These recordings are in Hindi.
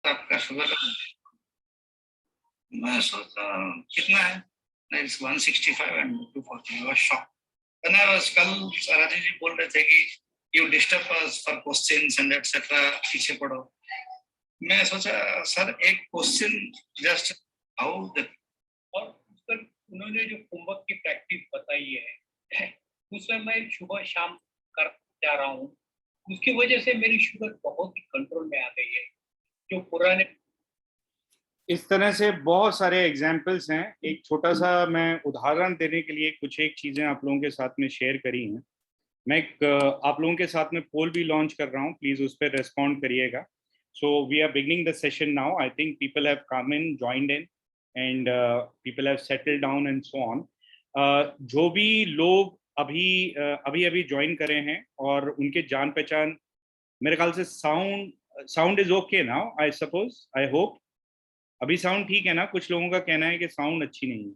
आपका शुगर मैं सोचा कितना है, it's 165 and 240, was shock. And I was, कल राजीव जी बोल रहे थे कि you disturb us for questions and etcetera, पीछे पढ़ो। मैं सोचा सर एक क्वेश्चन जस्ट हाउ द, और सर उन्होंने जो कुंभक की प्रैक्टिस बताई है उसमें मैं सुबह शाम कर जा रहा हूँ, उसकी वजह से मेरी शुगर बहुत ही कंट्रोल में आ गई है। जो पुराने इस तरह से बहुत सारे एग्जाम्पल्स हैं। एक छोटा सा मैं उदाहरण देने के लिए कुछ एक चीज़ें आप लोगों के साथ में शेयर करी हैं। मैं आप लोगों के साथ में पोल भी लॉन्च कर रहा हूँ, प्लीज़ उस पर रेस्पॉन्ड करिएगा। So we are beginning the session now. I think people have come in, joined in and people have settled down and so on. जो भी लोग अभी ज्वाइन करे हैं और उनके जान पहचान, मेरे ख्याल से sound is okay now, I suppose, I hope. अभी साउंड ठीक है ना? कुछ लोगों का कहना है कि साउंड अच्छी नहीं है।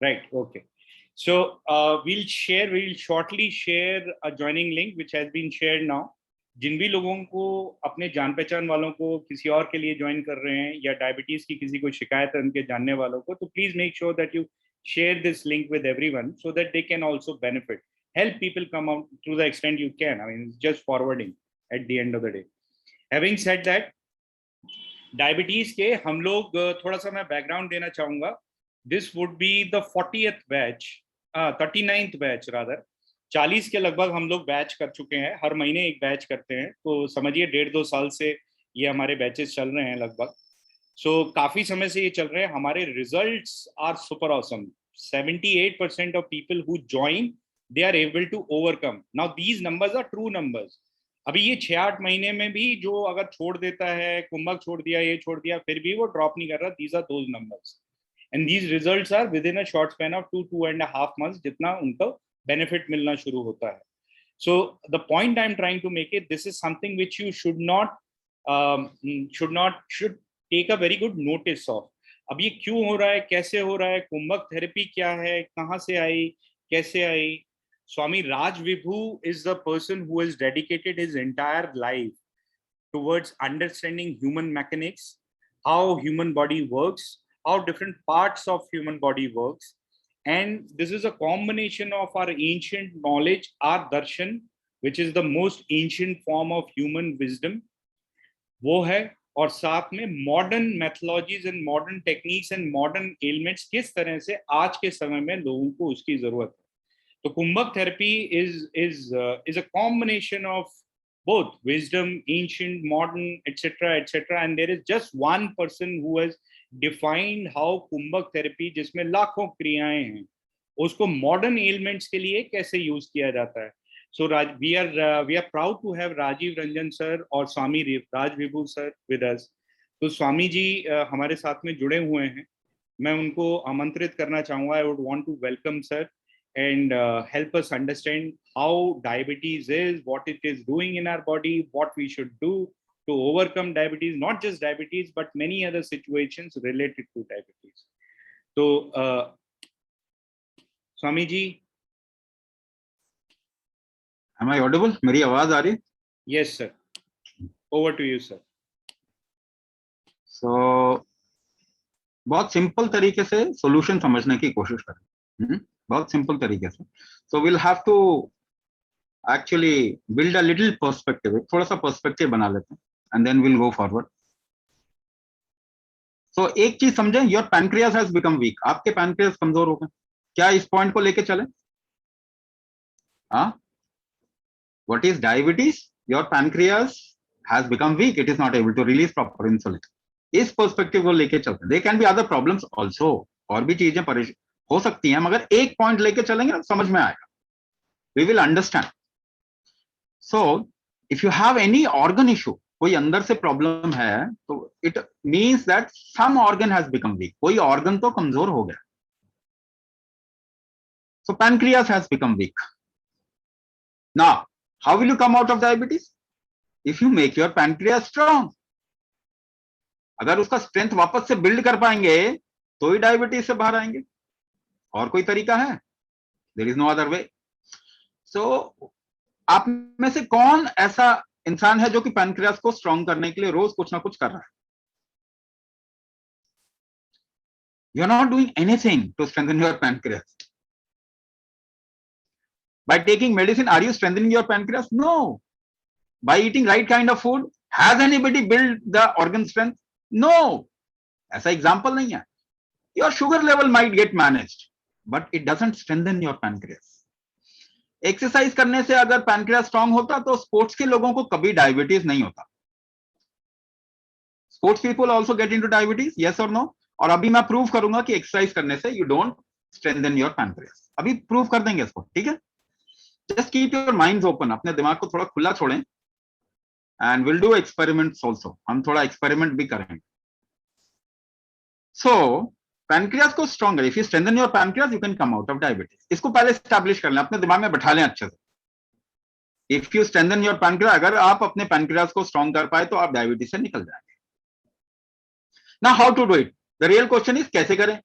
Right, okay. So we'll shortly share a joining link which has been shared now. जिन भी लोगों को अपने जान पहचान वालों को किसी और के लिए ज्वाइन कर रहे हैं या डायबिटीज की किसी को शिकायत है उनके जानने वालों को, तो please make sure that you share this link with everyone so that they can also benefit. Help people come out to the extent you can. I mean, it's just forwarding at the end of the day. Having said that, diabetes के हम लोग थोड़ा सा मैं बैकग्राउंड देना चाहूंगा। This would be the 40th batch, 39th batch rather. 40 के लगभग हम लोग बैच कर चुके हैं, हर महीने एक बैच करते हैं, तो समझिए 1.5-2 साल से ये हमारे बैचेस चल रहे हैं लगभग। सो काफी समय से ये चल रहे हैं। हमारे results are super awesome. 78% of people who join they are able to overcome. Now these numbers are true numbers. अभी ये 6-8 महीने में भी जो अगर छोड़ देता है, कुंभक छोड़ दिया, ये छोड़ दिया, फिर भी वो ड्रॉप नहीं कर रहा। These are those numbers and these results are within a short span of 2.5 months, जितना उनको बेनिफिट मिलना शुरू होता है। So the point I am trying to make it, this is something which you should take a very good notice of. अब ये क्यों हो रहा है, कैसे हो रहा है, कुंभक थेरेपी क्या है, कहाँ से आई, कैसे आई? Swami Rajvibhu is the person who has dedicated his entire life towards understanding human mechanics, how human body works, how different parts of human body works. And this is a combination of our ancient knowledge, our darshan, which is the most ancient form of human wisdom, वो है, और साथ में modern methodologies and modern techniques and modern elements किस तरह से आज के समय में लोगों को उसकी जरूरत है। तो Kumbhak therapy is a combination of both wisdom, ancient, modern, etc., etc. And there is just one person who has defined how Kumbhak therapy, जिसमें लाखों क्रियाएं हैं, उसको मॉडर्न एलिमेंट्स के लिए कैसे यूज किया जाता है। So we are proud to have Rajeev, Ranjan sir और Swami Rajvibhu sir with us. तो स्वामी जी हमारे साथ में जुड़े हुए हैं। मैं उनको आमंत्रित करना चाहूँगा। I would want to welcome sir and help us understand how diabetes is, what it is doing in our body, what we should do to overcome diabetes, not just diabetes, but many other situations related to diabetes. So, Swami ji. Am I audible? मेरी आवाज आ रही? Yes, sir. Over to you, sir. So, बहुत सिंपल तरीके से सॉल्यूशन समझने की कोशिश करें। बहुत सिंपल तरीके से। So we'll have to actually build a little perspective, थोड़ा सा पर्सपेक्टिव बना लेते हैं, and then we'll go forward. So एक चीज समझें, your pancreas has become weak. आपके पैनक्रियास कमजोर हो गए। क्या इस पॉइंट को लेके चले? हाँ? What is diabetes? Your pancreas has become weak. It is not able to release proper insulin. इस पर्सपेक्टिव को लेके चलते हैं। There can be other problems also. और भी चीजें हो सकती हैं, मगर एक पॉइंट लेके चलेंगे ना, समझ में आएगा। We will understand. So, if you have any organ issue, कोई अंदर से प्रॉब्लम है, तो it means that some organ has become weak. कोई organ तो कमजोर हो गया। So, pancreas has become weak. Now, how will you come out of diabetes? If you make your pancreas strong. अगर उसका स्ट्रेंथ वापस से बिल्ड कर पाएंगे, तो ही डायबिटीज से बाहर आएंगे। और कोई तरीका है? There is no other way. So, आप में से कौन ऐसा इंसान है जो कि पैनक्रियास को स्ट्रांग करने के लिए रोज कुछ ना कुछ कर रहा है. You are not doing anything to strengthen your pancreas. By taking medicine, are you strengthening your pancreas? No. By eating right kind of food, has anybody built the organ strength? No. ऐसा एग्जाम्पल नहीं है. Your sugar level might get managed, but it doesn't strengthen your pancreas. Exercise करने से अगर पैनक्रियास स्ट्रांग होता तो स्पोर्ट्स के लोगों को कभी डायबिटीज नहीं होता. Sports people also get into diabetes, yes और नो. और अभी मैं प्रूव करूंगा कि एक्सरसाइज करने से you don't strengthen your pancreas. अभी प्रूव कर देंगे इसको, ठीक है. Just keep your minds open, अपने दिमाग को थोड़ा खुला छोड़ें. And will do experiments also, हम थोड़ा एक्सपेरिमेंट भी करेंगे. सो पैनक्रियास को stronger, if you strengthen your pancreas you can come out of diabetes. इसको पहले एस्टैब्लिश कर लें, अपने दिमाग में बैठा लें अच्छे से. If you strengthen your pancreas, अगर आप अपने पैनक्रियास को स्ट्रॉन्ग कर पाए तो आप डायबिटीज से निकल जाएंगे. Now how to do it? The real question is कैसे करें?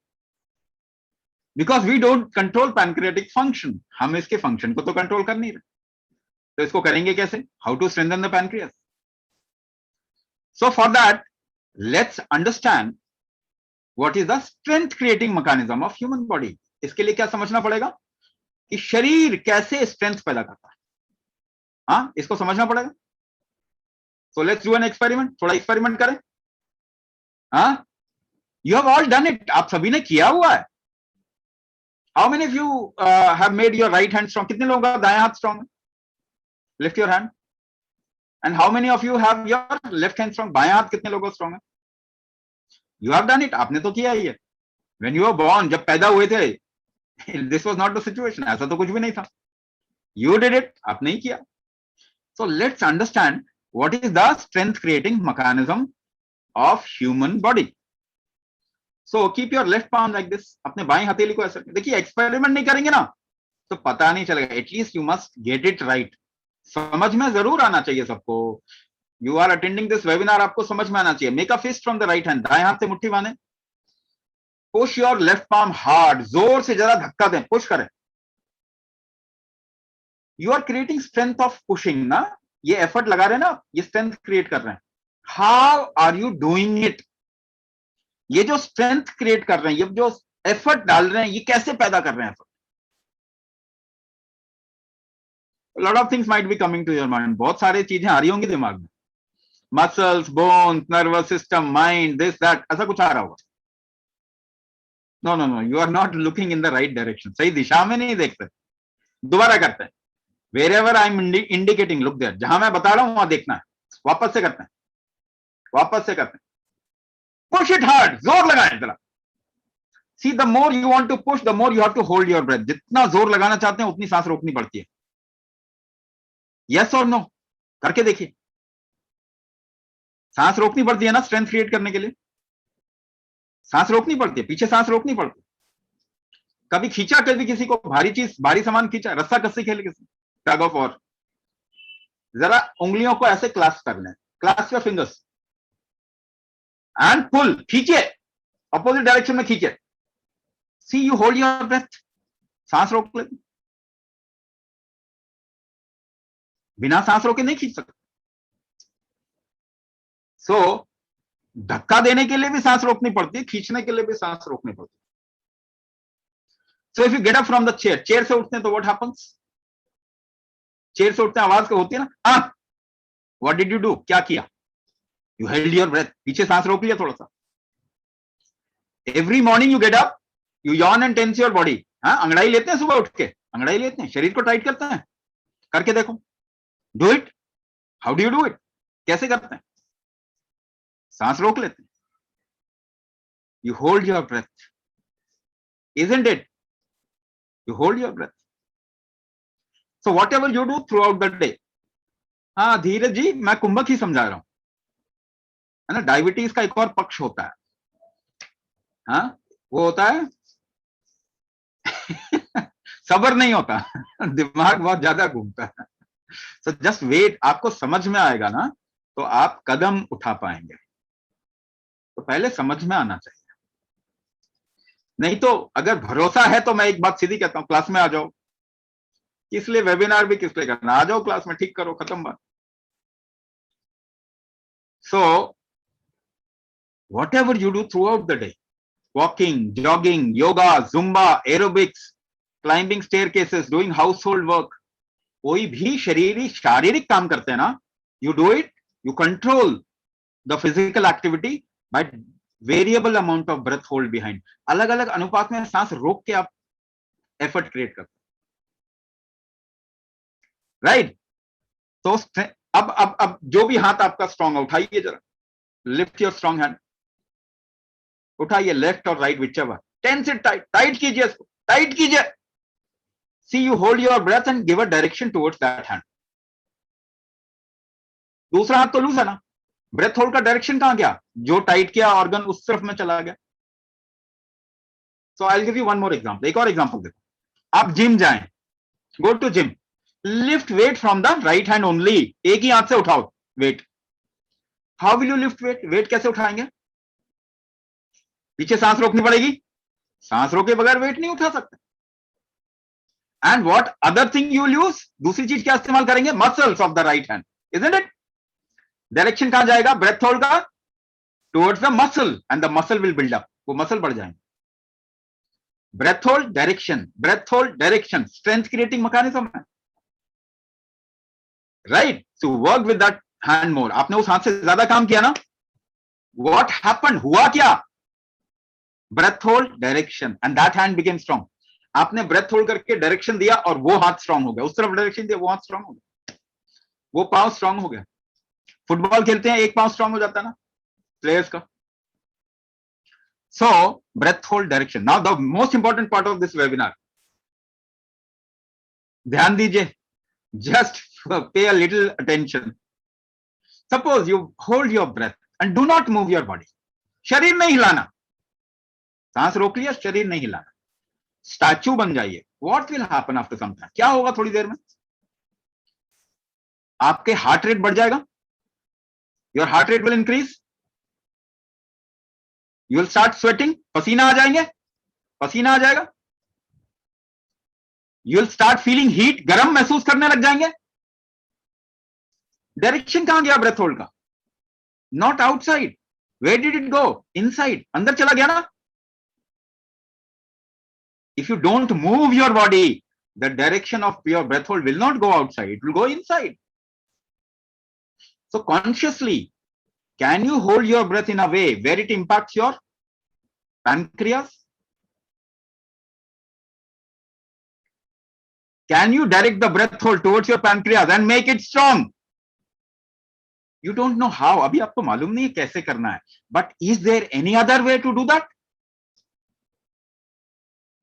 Because we don't control pancreatic function, हम इसके फंक्शन को तो कंट्रोल कर नहीं रहे. तो इसको करेंगे कैसे? How to strengthen the pancreas? So for that let's understand what is the strength creating mechanism of human body. इसके लिए क्या समझना पड़ेगा कि शरीर कैसे स्ट्रेंथ पैदा करता है. हाँ, इसको समझना पड़ेगा. So let's do an experiment. थोड़ा एक्सपेरिमेंट करें. हाँ, you have all done it, आप सभी ने किया हुआ है. How many of you have made your right hand strong? कितने लोगों का दायां हाथ strong है? Lift your hand. And how many of you have your left hand strong? बायां हाथ कितने लोगों का strong है? You have done it. आपने तो किया ही है. When you were born, जब पैदा हुए थे, this was not the situation. ऐसा तो कुछ भी नहीं था. You did it. आपने ही किया. So let's understand what is the strength creating mechanism of human body. So keep your left palm like this. अपने बाएं हथेली को ऐसे. देखिए, एक्सपेरिमेंट नहीं करेंगे ना तो पता नहीं चलेगा. At least you must get it right. समझ में जरूर आना चाहिए सबको. You are attending this webinar, आपको समझ में आना चाहिए. Make a fist from the right hand. दाएं हाथ से मुट्ठी बांधे. Push your left palm hard. जोर से जरा धक्का दें, पुश करें. You are creating strength of pushing ना. ये एफर्ट लगा रहे हैं ना, ये स्ट्रेंथ क्रिएट कर रहे हैं. How are you doing it? ये जो स्ट्रेंथ क्रिएट कर रहे हैं, ये जो एफर्ट डाल रहे हैं, ये कैसे पैदा कर रहे हैं effort? Lot of things might be coming to your mind. बहुत सारी चीजें आ रही होंगी दिमाग में. Muscles, bones, nervous system, mind, this that, ऐसा कुछ आ रहा होगा. No no no, you are not looking in the right direction. सही दिशा में नहीं देखते. दोबारा करते हैं. Wherever I am indicating, look there. जहां मैं बता रहा हूं वहां देखना है. वापस से करते हैं. वापस से करते हैं. Push it hard. जोर लगाएं जरा. See, the more you want to push, the more you have to hold your breath. जितना जोर लगाना चाहते हैं उतनी सांस रोकनी पड़ती है. Yes or no? करके देखिए. सांस रोकनी पड़ती है ना स्ट्रेंथ क्रिएट करने के लिए. सांस रोकनी पड़ती है, पीछे सांस रोकनी पड़ती है. कभी खींचा, कभी किसी को भारी चीज, भारी सामान खींचा, रस्सा कस्सी खेले किसी, टग ऑफ वॉर. जरा उंगलियों को ऐसे क्लास्प कर लें. Clasp your fingers and pull. खींचे, अपोजिट डायरेक्शन में खींचे. See, you hold your breath. सांस रोक ले. बिना सांस रोके नहीं खींच सकते. सो धक्का देने के लिए भी सांस रोकनी पड़ती है, खींचने के लिए भी सांस रोकनी पड़ती है. So if you get up from the chair, chair से उठते हैं तो व्हाट हैपेंस? चेयर से उठते हैं आवाज होती है ना, व्हाट डिड यू डू? क्या किया? You held your breath. पीछे सांस रोक लिया थोड़ा सा. Every morning you get up, you yawn and tense your body. हाँ, अंगड़ाई लेते हैं सुबह उठ के. अंगड़ाई लेते हैं, शरीर को टाइट करते हैं. करके देखो. Do it. How do you do it? कैसे करते हैं? सांस रोक लेते हैं. You hold your breath. Isn't it? You hold your breath. So whatever you do throughout the day. हाँ, धीरज जी, मैं कुंभक ही समझा रहा हूं. है ना. डायबिटीज का एक और पक्ष होता है. हाँ, वो होता है सब्र नहीं होता. दिमाग बहुत ज्यादा घूमता है. So just wait. आपको समझ में आएगा ना तो आप कदम उठा पाएंगे. तो पहले समझ में आना चाहिए. नहीं तो अगर भरोसा है तो मैं एक बात सीधी कहता हूं, क्लास में आ जाओ. किस लिए वेबिनार भी किस लिए करना? आ जाओ क्लास में, ठीक करो, खत्म बात. So whatever you do throughout the day, walking, jogging, yoga, zumba, aerobics, climbing staircases, doing household work, कोई भी शारीरिक काम करते हैं ना, you do it, you control the physical activity by variable amount of breath hold behind. अलग अलग अनुपात में सांस रोक के आप एफर्ट क्रिएट करते हैं, राइट? तो अब जो भी हाथ आपका स्ट्रांग है उठाइए जरा, लिफ्ट योर स्ट्रांग हैंड, उठाइए, लेफ्ट और right whichever, tense it tight, tight कीजिए इसको, टाइट कीजिए. See you hold your breath and give a direction towards that hand. दूसरा हाथ तो लूज है ना, ब्रेथ होल्ड का डायरेक्शन कहां गया? जो टाइट किया ऑर्गन उस तरफ में चला गया. So I will give you one more example. एक और एग्जांपल देखो. आप जिम जाएं, go to gym, lift weight from the right hand only. एक ही हाथ से उठाओ weight. How will you lift weight? Weight कैसे उठाएंगे? पीछे सांस रोकनी पड़ेगी, सांस रोके बगैर वेट नहीं उठा सकते. And what other thing you will use? दूसरी चीज क्या इस्तेमाल करेंगे? Muscles of the right hand, isn't it? Direction कहां जाएगा ब्रेथ होल्ड का? Towards the muscle, and the muscle will build up. वो मसल बढ़ जाएंगे. Breath hold direction, breath hold direction, strength creating mechanism है, right? So work with that hand more. आपने उस हाथ से ज्यादा काम किया ना, व्हाट हैपेंड? हुआ क्या? Breath hold direction and that hand became strong. आपने ब्रेथ होल्ड करके डायरेक्शन दिया और वो हाथ स्ट्रांग हो गया. उस तरफ डायरेक्शन दिया, वो हाथ स्ट्रांग हो गया, वो पांव स्ट्रांग हो गया. फुटबॉल खेलते हैं, एक पांव स्ट्रांग हो जाता है ना प्लेयर्स का. So breath hold direction. Now the most important part of this webinar, ध्यान दीजिए, just pay a little attention. Suppose you hold your breath and do not move your body. शरीर नहीं हिलाना, सांस रोक लिया, शरीर नहीं हिलाना, स्टैच्यू बन जाइए. What will happen after some time? क्या होगा थोड़ी देर में? आपके हार्ट रेट बढ़ जाएगा. Your heart rate will increase. You will start sweating. पसीना आ जाएंगे, पसीना आ जाएगा. You will start feeling heat, गर्म महसूस करने लग जाएंगे. डायरेक्शन कहां गया ब्रेथ होल्ड का? Not outside. Where did it go? Inside, अंदर चला गया ना. If you don't move your body, the direction of your breath hold will not go outside, it will go inside. So consciously, can you hold your breath in a way where it impacts your pancreas? Can you direct the breath hold towards your pancreas and make it strong? You don't know how. अभी आपको मालूम नहीं है कैसे करना है. But is there any other way to do that?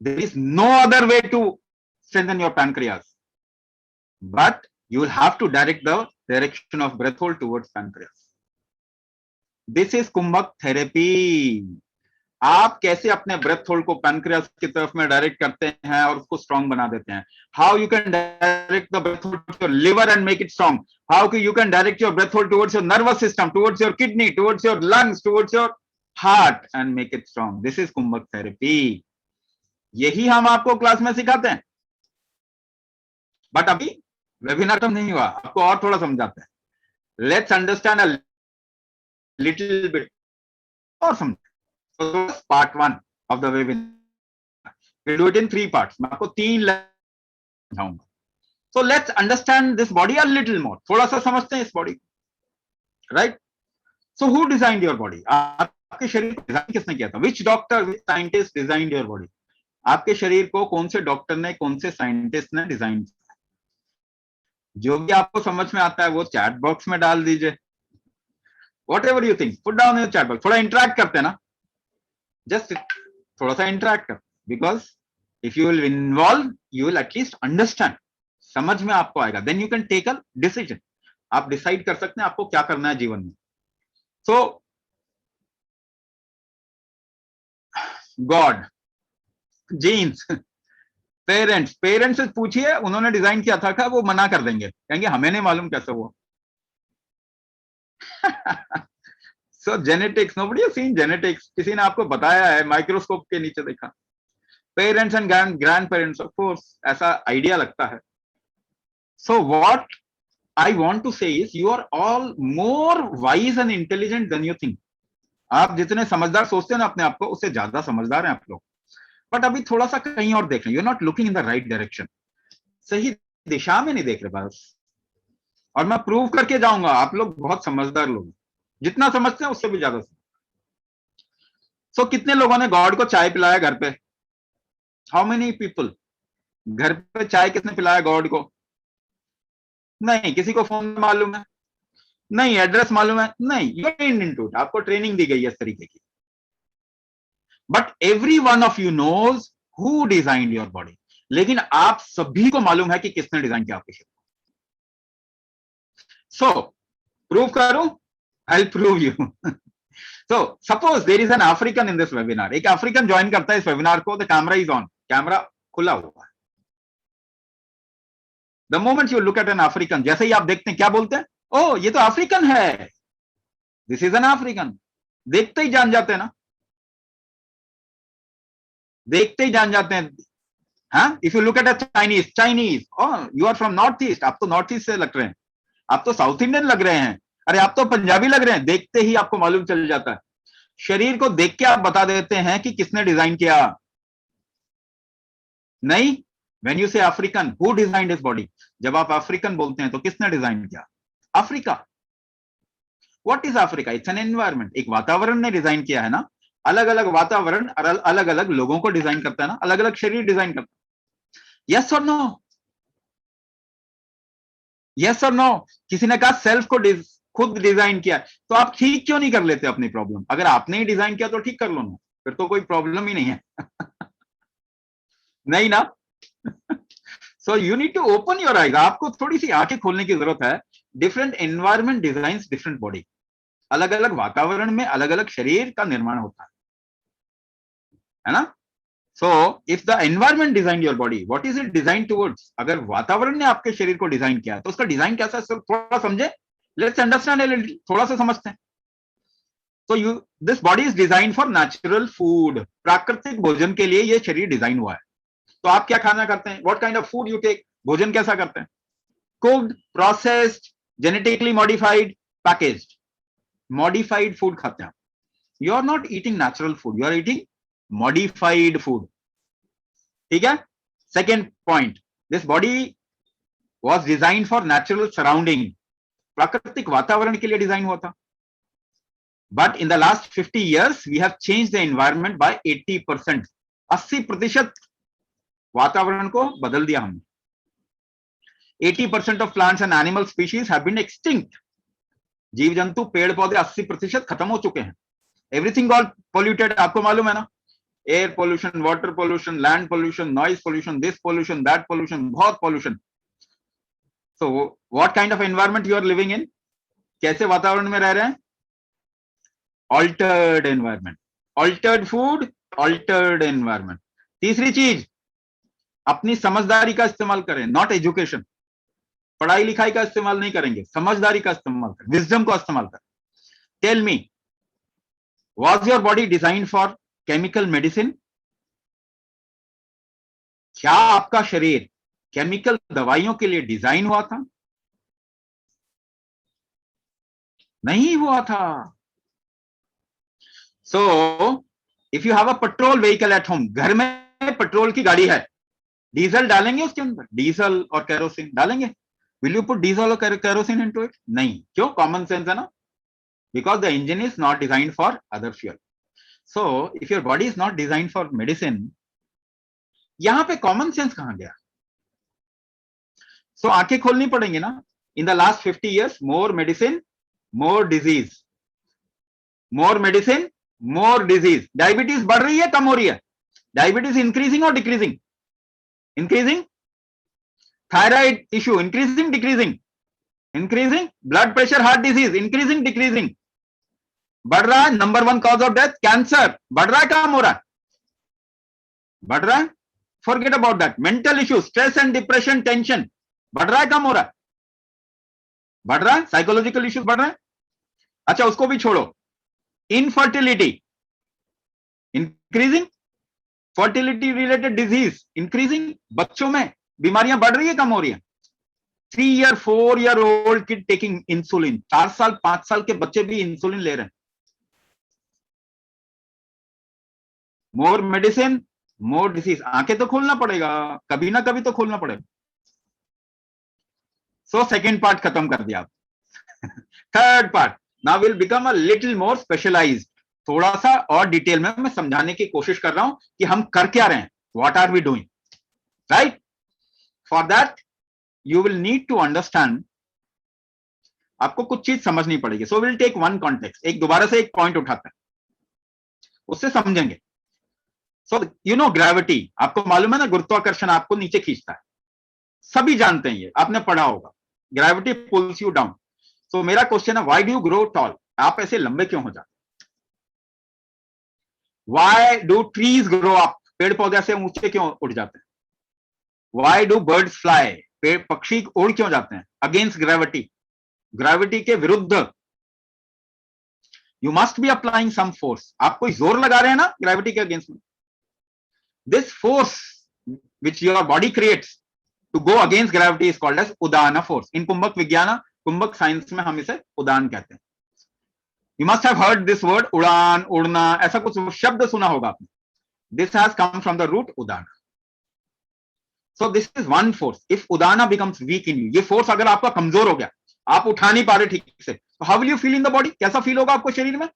There is no other way to strengthen your pancreas, but you will have to direct the direction of breath hold towards pancreas. This is Kumbhak therapy. आप कैसे अपने ब्रेथ होल्ड को पैनक्रियास की तरफ में डायरेक्ट करते हैं और उसको स्ट्रांग बना देते हैं. How you can direct the breath hold to your liver and make it strong. How you can direct your breath hold towards your nervous system, towards your kidney, towards your lungs, towards your heart and make it strong. This is kumbhaka therapy. यही हम आपको क्लास में सिखाते हैं. बट अभी वेबिनार खत्म नहीं हुआ, आपको और थोड़ा समझाते हैं. Let's understand a little bit और समझ. Part 1 of the webinar, we do it in 3 parts. मैं आपको 3 समझाऊंगा. So let's understand this body a little more. थोड़ा सा समझते हैं इस body, right? So who designed your body? आपके शरीर को डिजाइन किसने किया था? Which doctor, which scientist designed your body? आपके शरीर को कौन से डॉक्टर ने, कौन से साइंटिस्ट ने डिजाइन किया? जो भी आपको समझ में आता है वो चैट बॉक्स में डाल दीजिए. Whatever you think, put down in chat box. थोड़ा इंटरेक्ट करते हैं ना, जस्ट थोड़ा सा इंटरेक्ट करते, because if you will involve you will at least understand. समझ में आपको आएगा, then you can take a decision. आप डिसाइड कर सकते हैं आपको क्या करना है जीवन में. सो गॉड, जीन्स, पेरेंट्स से पूछिए उन्होंने डिजाइन किया था क्या? वो मना कर देंगे, कहेंगे हमें नहीं मालूम कैसे हुआ. So genetics, nobody has seen genetics. किसी ने आपको बताया है, माइक्रोस्कोप के नीचे देखा. Parents and grand parents, of course ऐसा आइडिया लगता है. So what I want to say is you are all more wise and intelligent than you think. आप जितने समझदार सोचते हैं ना अपने आप को, उससे ज्यादा समझदार हैं आप लोग. बट अभी थोड़ा सा कहीं और देख रहे हैं. You are not looking in the right direction. सही दिशा में नहीं देख रहे बस. और मैं प्रूव करके जाऊंगा, आप लोग बहुत समझदार लोग, जितना समझते हैं उससे भी ज्यादा. सो कितने लोगों ने गॉड को चाय पिलाया घर पे? How many people? घर पे चाय किसने पिलाया गॉड को? नहीं. किसी को फोन मालूम है? नहीं. एड्रेस मालूम है? नहीं. You are into it. आपको ट्रेनिंग दी गई है इस तरीके की. But every one of you knows who designed your body. लेकिन आप सभी को मालूम है कि किसने डिजाइन किया आपके शरीर को. सो प्रूव करूं? I prove you. So suppose there is an African in this webinar. एक अफ्रीकन ज्वाइन करता है इस वेबिनार को. The camera is on. Camera खुला हुआ है. The moment you look at an African, जैसे ही आप देखते हैं क्या बोलते हैं? ओ ये तो अफ्रीकन है. This is an African. देखते ही जान जाते हैं ना. देखते ही जान जाते हैं. हाँ, if you look at a Chinese, Chinese, you are from north east. आप तो नॉर्थ ईस्ट से लग रहे हैं. आप तो साउथ इंडियन लग रहे हैं. अरे आप तो पंजाबी लग रहे हैं. देखते ही आपको मालूम चल जाता है. शरीर को देख के आप बता देते हैं कि किसने डिजाइन किया. नहीं. व्हेन यू से African, who designed his body. जब आप अफ्रीकन बोलते हैं तो किसने डिजाइन किया? Africa. What is Africa? It's an environment. एक वातावरण ने डिजाइन किया है ना. अलग अलग वातावरण अलग अलग लोगों को डिजाइन करता है ना. अलग अलग शरीर डिजाइन करता है. यस और नो? यस और नो? किसी ने कहा सेल्फ को खुद डिजाइन किया. तो आप ठीक क्यों नहीं कर लेते अपनी प्रॉब्लम? अगर आपने ही डिजाइन किया तो ठीक कर लो ना. फिर तो कोई प्रॉब्लम ही नहीं है. नहीं ना. So you need to open your eyes. आपको थोड़ी सी आंखें खोलने की जरूरत है. Different environment designs different body. अलग अलग वातावरण में अलग अलग शरीर का निर्माण होता है ना. So if the environment design your body, what is it design towards? अगर वातावरण ने आपके शरीर को डिजाइन किया तो उसका डिजाइन कैसा है? थोड़ा समझे. Let's understand. थोड़ा सा समझते हैं. तो you this body is design for natural food. प्राकृतिक भोजन के लिए ये शरीर डिजाइन हुआ है. तो आप क्या खाना करते हैं? What kind of food you take? भोजन कैसा करते हैं? Cooked, processed, genetically modified, packaged. Modified food खाते हैं. You are not eating natural food, you are eating modified food. ठीक है. Second point, this body was design for natural surrounding. प्राकृतिक वातावरण के लिए डिजाइन हुआ था. But in the last 50 years we have change the environment by 80%. 80% वातावरण को बदल दिया हमने. 80% of plants and animal species have been extinct. जीव जंतु, पेड़ पौधे 80% खत्म हो चुके हैं. Everything got polluted. आपको मालूम है ना. Air pollution, water pollution, land pollution, noise pollution, this pollution, that pollution, बहुत pollution. So what kind of environment you are living in? कैसे वातावरण में रह रहे हैं? Altered environment. Altered food, altered environment. तीसरी चीज, अपनी समझदारी का इस्तेमाल करें. Not education. पढ़ाई लिखाई का इस्तेमाल नहीं करेंगे, समझदारी का इस्तेमाल करें, विजडम का इस्तेमाल करें. Tell me, was your body design for chemical medicine? क्या आपका शरीर केमिकल दवाइयों के लिए डिजाइन हुआ था? नहीं हुआ था. So if you have a petrol vehicle at home, घर में पेट्रोल की गाड़ी है, डीजल डालेंगे उसके अंदर? डीजल और कैरोसिन डालेंगे? विल यू पुट डीजल और कैरोसिन इनटू इट? नहीं. क्यों? कॉमन सेंस है ना. Because the engine is not design for other fuel. So if your body is not design for medicine, यहां पे कॉमन सेंस कहां गया? सो आंखें खोलनी पड़ेंगी ना. इन the last 50 years more medicine, more disease. More medicine, more disease. Diabetes बढ़ रही है, कम हो रही है? डायबिटीज इंक्रीजिंग और decreasing? Increasing. Thyroid issue increasing, decreasing? Increasing. Blood pressure, heart disease increasing, decreasing? बढ़ रहा है. Number 1 cause of death cancer. बढ़ रहा है, कम हो रहा है? बढ़ रहा है. Forget about that. Mental issue, stress and depression, tension, बढ़ रहा है, कम हो रहा है? बढ़ रहा है. साइकोलॉजिकल इश्यूज बढ़ रहे हैं. अच्छा, उसको भी छोड़ो. Infertility increasing. Fertility related disease increasing. बच्चों में बीमारियां बढ़ रही है, कम हो रही है? 3 year 4 year old kid taking insulin, 4 साल 5 साल के बच्चे भी इंसुलिन ले रहे हैं. मोर मेडिसिन मोर डिसीज. आंखें तो खोलना पड़ेगा, कभी ना कभी तो खोलना पड़ेगा. सो सेकेंड पार्ट खत्म कर दिया. Third part, now will become a little more specialised. थोड़ा सा और डिटेल में मैं समझाने की कोशिश कर रहा हूं कि हम कर क्या रहे हैं, what are we doing, right. For that you will need to understand. आपको कुछ चीज समझनी पड़ेगी. So will take one context. एक दोबारा से एक पॉइंट उठाते हैं, उससे समझेंगे. सो यू नो ग्रेविटी, आपको मालूम है ना, गुरुत्वाकर्षण आपको नीचे खींचता है. सभी जानते हैं, ये आपने पढ़ा होगा. Gravity pulls you down. So मेरा क्वेश्चन है, why do you grow tall? आप ऐसे लंबे क्यों हो जाते? Why do trees grow up? पेड़ पौधे से ऊंचे क्यों उठ जाते हैं? Why do birds fly? पेड़ पक्षी उड़ क्यों जाते हैं? अगेंस्ट ग्रेविटी, ग्रेविटी के विरुद्ध. You must be applying some force. आप कोई जोर लगा रहे हैं ना ग्रेविटी के अगेंस्ट में. This force which your body creates to go against gravity is called as udana force. in kumbhak vigyana, kumbhak science में हम इसे उदान कहते हैं. You must have heard this word उड़ान, उड़ना, ऐसा कुछ शब्द सुना होगा आपने. This has come from the root udana. So this is one force. If udana becomes weak in you, ये force अगर आपका कमजोर हो गया, आप उठा नहीं पा रहे ठीक से, तो how will you feel in the body? कैसा फील होगा आपको शरीर में?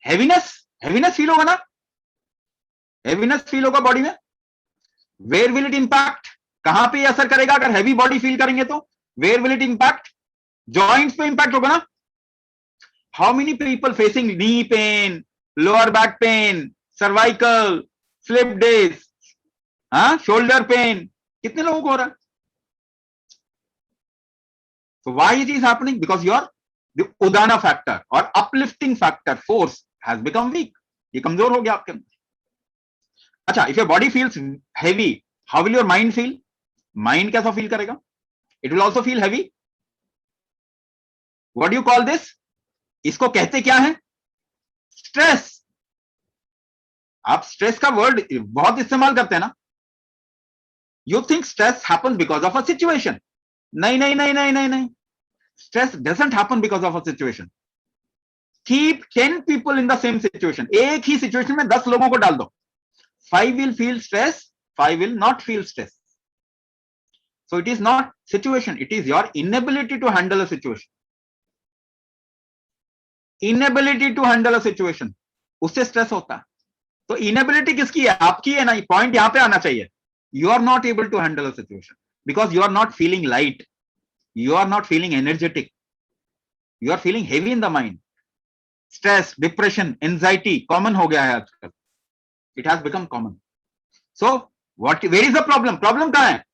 हेवीनेस, हेवीनेस फील होगा ना, हेवीनेस फील होगा बॉडी में. Where will it impact? कहां पे असर करेगा अगर हैवी बॉडी फील करेंगे तो? Where will it impact? Joints पे इंपैक्ट होगा ना. How many people facing knee pain, lower back pain, cervical, slip disc, shoulder pain, कितने लोगों को हो रहा है? So why it is happening? Because your the udana factor or uplifting factor force has become weak. ये कमजोर हो गया आपके अंदर. अच्छा, if your body feels heavy, how will your mind feel? Mind कैसा फील करेगा? It will also feel heavy. What do you call this? इसको कहते क्या है? स्ट्रेस. आप स्ट्रेस का वर्ड बहुत इस्तेमाल करते हैं ना. You think stress happens because of a situation. नहीं नहीं नहीं नहीं नहीं नहीं. Stress doesn't happen because of a situation. Keep 10 people in the same situation. एक ही situation में 10 लोगों को डाल दो. 5 will feel stress, 5 will not feel stress. So it is not situation, it is your inability to handle a situation. Inability to handle a situation, उससे stress होता है. तो inability किसकी है? आपकी है ना. पॉइंट यहां पे आना चाहिए. You are not able to handle a situation because you are not feeling light, you are not feeling energetic, you are feeling heavy in the mind. Stress, depression, anxiety common हो गया है आजकल. It has become common. So what, where is the problem? Problem कहाँ है?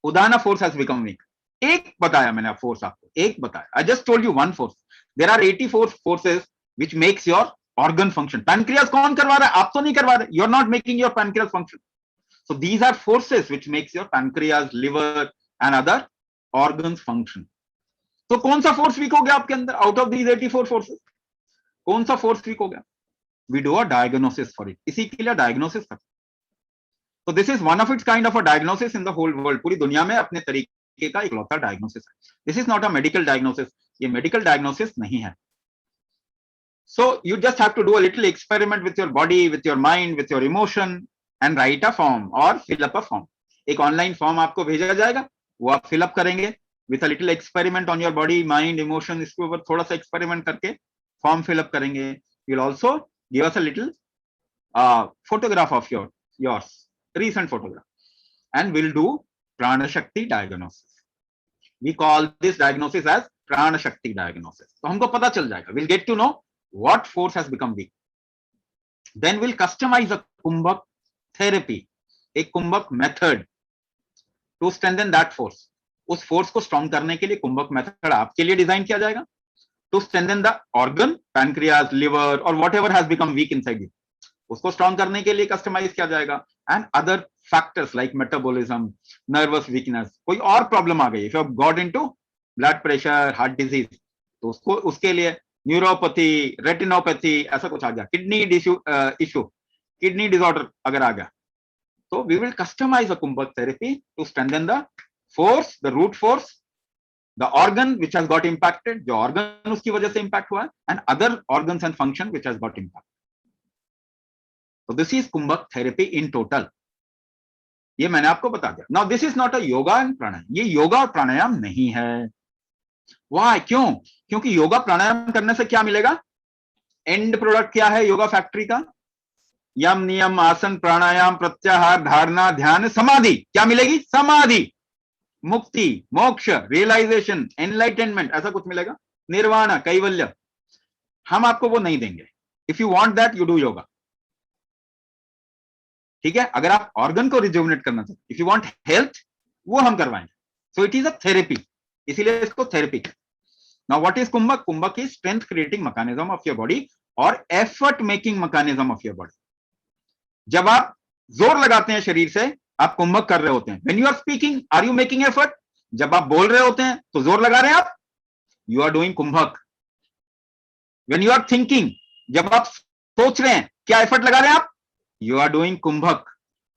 Udana force has become weak. एक बताया मैंने force आपको, एक बताया. I just told you one force. There are 84 forces which makes your organ function. Pancreas कौन करवा रहा है? आप तो नहीं करवा रहे. You are not making your pancreas function. So these are forces which makes your pancreas, liver and other organs function. तो कौन सा force weak हो गया आपके अंदर? Out of these 84 forces, कौन सा force weak हो गया? We do a diagnosis for it. इसी के लिए diagnosis करते. So this is one of its kind of a diagnosis in the whole world. पूरी दुनिया में अपने तरीके का इकलौता diagnosis है. This is not a medical diagnosis. ये medical diagnosis नहीं है. So you just have to do a little experiment with your body, with your mind, with your emotion and write a form or fill up a form. एक online form आपको भेजा जाएगा, वो आप fill up करेंगे with a little experiment on your body, mind, emotion. इसके ऊपर थोड़ा सा experiment करके form fill up करेंगे. You'll also give us a little photograph of yours, recent photograph, and we'll do Prana Shakti diagnosis. We call this diagnosis as Prana Shakti diagnosis. तो हमको पता चल जाएगा. We'll get to know what force has become weak. Then we'll customize a Kumbhak therapy, a Kumbhak method to strengthen that force. उस force को strong करने के लिए Kumbhak method आपके लिए डिजाइन किया जाएगा. To strengthen the organ, pancreas, liver or whatever has become weak inside you, उसको strong करने के लिए customize किया जाएगा. And other factors like metabolism, nervous weakness, कोई और problem आ गई, if you have got into blood pressure, heart disease, तो उसको उसके लिए न्यूरोपैथी, रेटिनोपैथी, ऐसा कुछ आ गया, किडनी इश्यू, किडनी डिसऑर्डर अगर आ गया, तो we will customize a Kumbhak therapy to strengthen the force, the root force, the organ which has got impacted, जो organ उसकी वजह से impact हुआ है, and other organs and function which has got impact. So this is Kumbhak therapy in total. ये मैंने आपको बता दिया. Now this is not a yoga and pranayam. ये योगा और प्राणायाम नहीं है. Why? क्यों? क्योंकि योगा प्राणायाम करने से क्या मिलेगा? एंड प्रोडक्ट क्या है योगा फैक्ट्री का? यम नियम आसन प्राणायाम प्रत्याहार धारणा ध्यान समाधि. क्या मिलेगी? समाधि, मुक्ति, मोक्ष, रियलाइजेशन, एनलाइटनमेंट, ऐसा कुछ मिलेगा. निर्वाण, कैवल्य. हम आपको वो नहीं देंगे. If you want that, you do yoga. ठीक है. अगर आप ऑर्गन को रिजुविनेट करना चाहते, इफ यू वांट हेल्थ, वो हम करवाएंगे. So it is a therapy, इसीलिए इसको therapy. Now what is kumbhak? Kumbhak is strength creating mechanism of your body और effort making mechanism of your body. जब आप जोर लगाते हैं शरीर से, आप कुंभक कर रहे होते हैं. When you are speaking, are you making effort? जब आप बोल रहे होते हैं तो जोर लगा रहे हैं आप, you are doing kumbhak. When you are thinking, जब आप सोच रहे हैं, क्या एफर्ट लगा रहे हैं आप? You are doing Kumbhak.